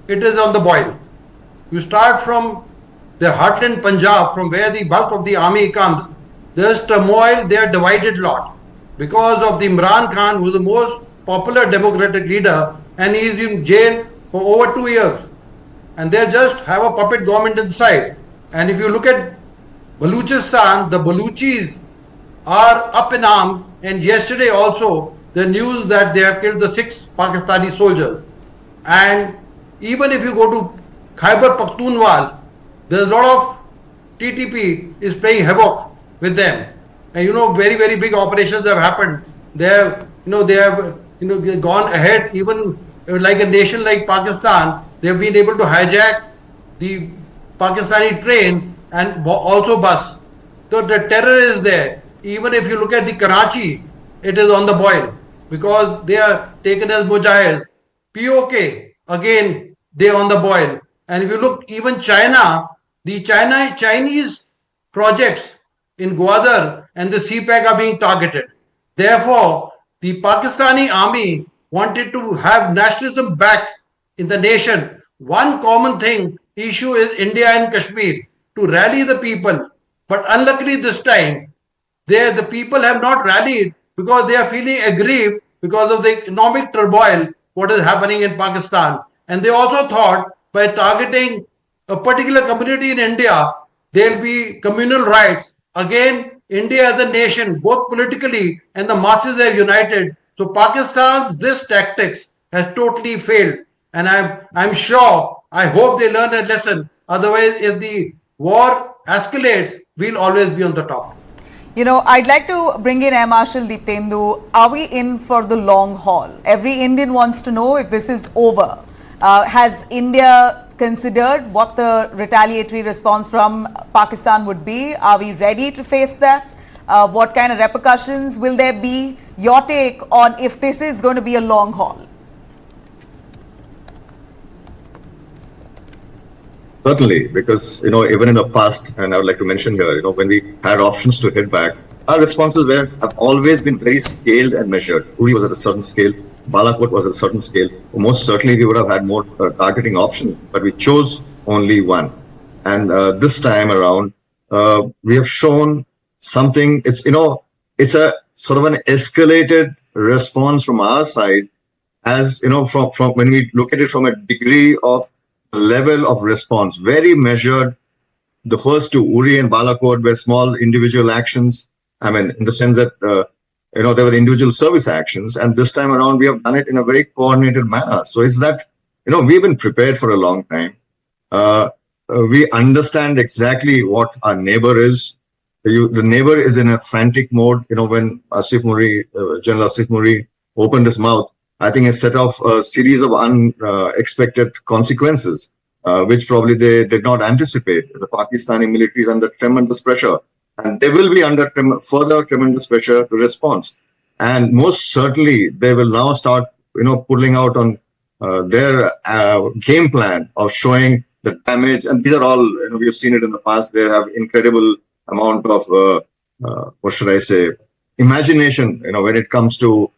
it is on the boil. You start from the heartland Punjab, from where the bulk of the army comes. There is turmoil, they are divided lot. Because of the Imran Khan, who is the most popular democratic leader, and he is in jail for over 2 years. And they just have a puppet government inside. And if you look at Baluchistan, the Baluchis are up in arms, and yesterday also the news that they have killed the 6 Pakistani soldiers. And even if you go to Khyber Pakhtunkhwa, there's a lot of TTP is playing havoc with them. and very, very big operations have happened. They have, gone ahead. Even like a nation like Pakistan, they have been able to hijack the Pakistani train and also bus. So the terror is there. Even if you look at the Karachi, it is on the boil because they are taken as mujahids. POK, again, they are on the boil. And if you look, even China, the Chinese projects in Gwadar and the CPEC are being targeted. Therefore, the Pakistani army wanted to have nationalism back in the nation. One common issue is India and Kashmir, to rally the people. But unluckily this time, the people have not rallied because they are feeling aggrieved because of the economic turmoil what is happening in Pakistan. And they also thought by targeting a particular community in India, there will be communal riots. Again, India as a nation, both politically and the masses are united. So Pakistan's this tactics has totally failed. And I'm sure, I hope they learn a lesson. Otherwise, if the war escalates, we'll always be on the top. I'd like to bring in Air Marshal Deeptendu. Are we in for the long haul? Every Indian wants to know if this is over. Has India considered what the retaliatory response from Pakistan would be? Are we ready to face that? What kind of repercussions will there be? Your take on if this is going to be a long haul? Certainly, because, even in the past, and I would like to mention here, when we had options to hit back, our responses have always been very scaled and measured. Uri was at a certain scale, Balakot was at a certain scale. Most certainly, we would have had more targeting options, but we chose only one. And this time around, we have shown something. It's a sort of an escalated response from our side, as from when we look at it from a degree of level of response, very measured. The first two, Uri and Balakot, were small individual actions. I mean, in the sense that, they were individual service actions. And this time around, we have done it in a very coordinated manner. So it's that, we've been prepared for a long time. We understand exactly what our neighbor is. The neighbor is in a frantic mode. When General Asif Muri opened his mouth, I think it set off a series of unexpected consequences, which probably they did not anticipate. The Pakistani military is under tremendous pressure, and they will be under further tremendous pressure to respond. And most certainly, they will now start, pulling out on their game plan of showing the damage. And these are all, we have seen it in the past. They have incredible amount of, imagination, when it comes to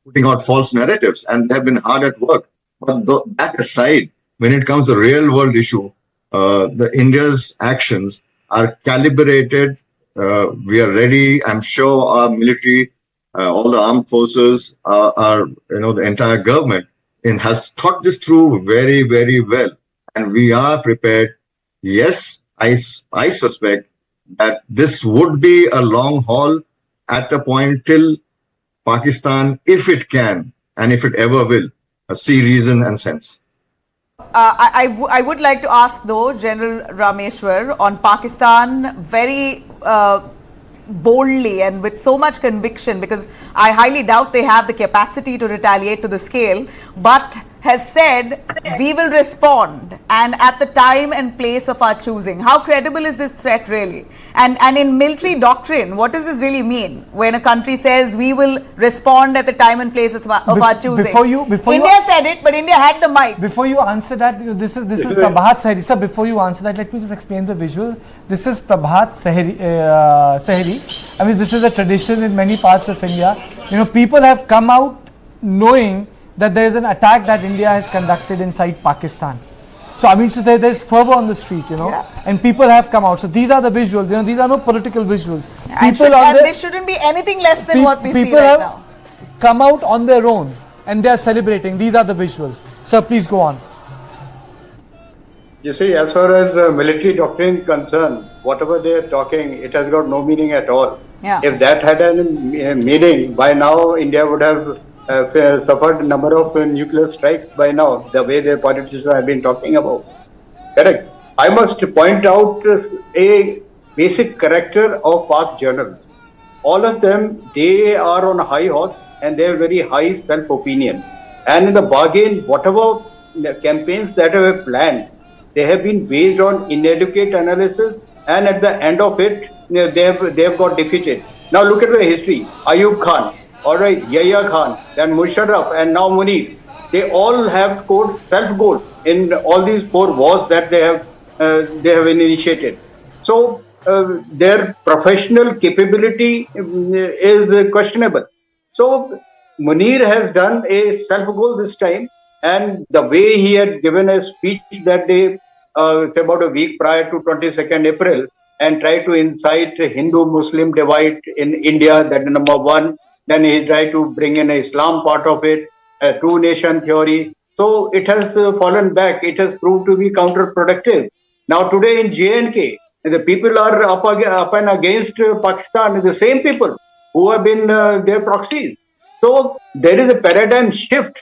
putting out false narratives, and they have been hard at work. But that aside, when it comes to the real world issue, the India's actions are calibrated. We are ready. I'm sure our military, all the armed forces, the entire government has thought this through very, very well. And we are prepared. Yes, I suspect that this would be a long haul at a point till Pakistan, if it can, and if it ever will, see reason and sense. I would like to ask, though, General Rameshwar, on Pakistan very boldly and with so much conviction, because I highly doubt they have the capacity to retaliate to the scale, but has said, we will respond, and at the time and place of our choosing. How credible is this threat really? And in military doctrine, what does this really mean when a country says we will respond at the time and place of our choosing? India said it, but India had the might. Before you answer that, this is Prabhat Saheri. Sir, before you answer that, let me just explain the visual. This is Prabhat Saheri. I mean, this is a tradition in many parts of India. People have come out knowing that there is an attack that India has conducted inside Pakistan. So I mean, so there is fervor on the street, and people have come out. So these are the visuals, these are no political visuals. And this shouldn't be anything less than what we see right now. People have come out on their own and they are celebrating. These are the visuals. Sir, please go on. You see, as far as military doctrine is concerned, whatever they are talking, it has got no meaning at all. Yeah. If that had a meaning, by now India would have suffered a number of nuclear strikes by now, the way the politicians have been talking about. Correct. I must point out basic character of past journals. All of them, they are on a high horse and they have very high self-opinion. And in the bargain, whatever the campaigns that have planned, they have been based on inadequate analysis, and at the end of it, they have got defeated. Now look at the history. Ayub Khan, all right, Yahya Khan, then Musharraf, and now Munir. They all have scored self-goals in all these 4 wars that they have initiated. So their professional capability is questionable. So Munir has done a self-goal this time, and the way he had given a speech that day, say about a week prior to 22nd April, and tried to incite a Hindu-Muslim divide in India, that is number one. Then he tried to bring in Islam part of it, a two-nation theory. So it has fallen back. It has proved to be counterproductive. Now today in J&K, the people are up and against Pakistan, the same people who have been their proxies. So there is a paradigm shift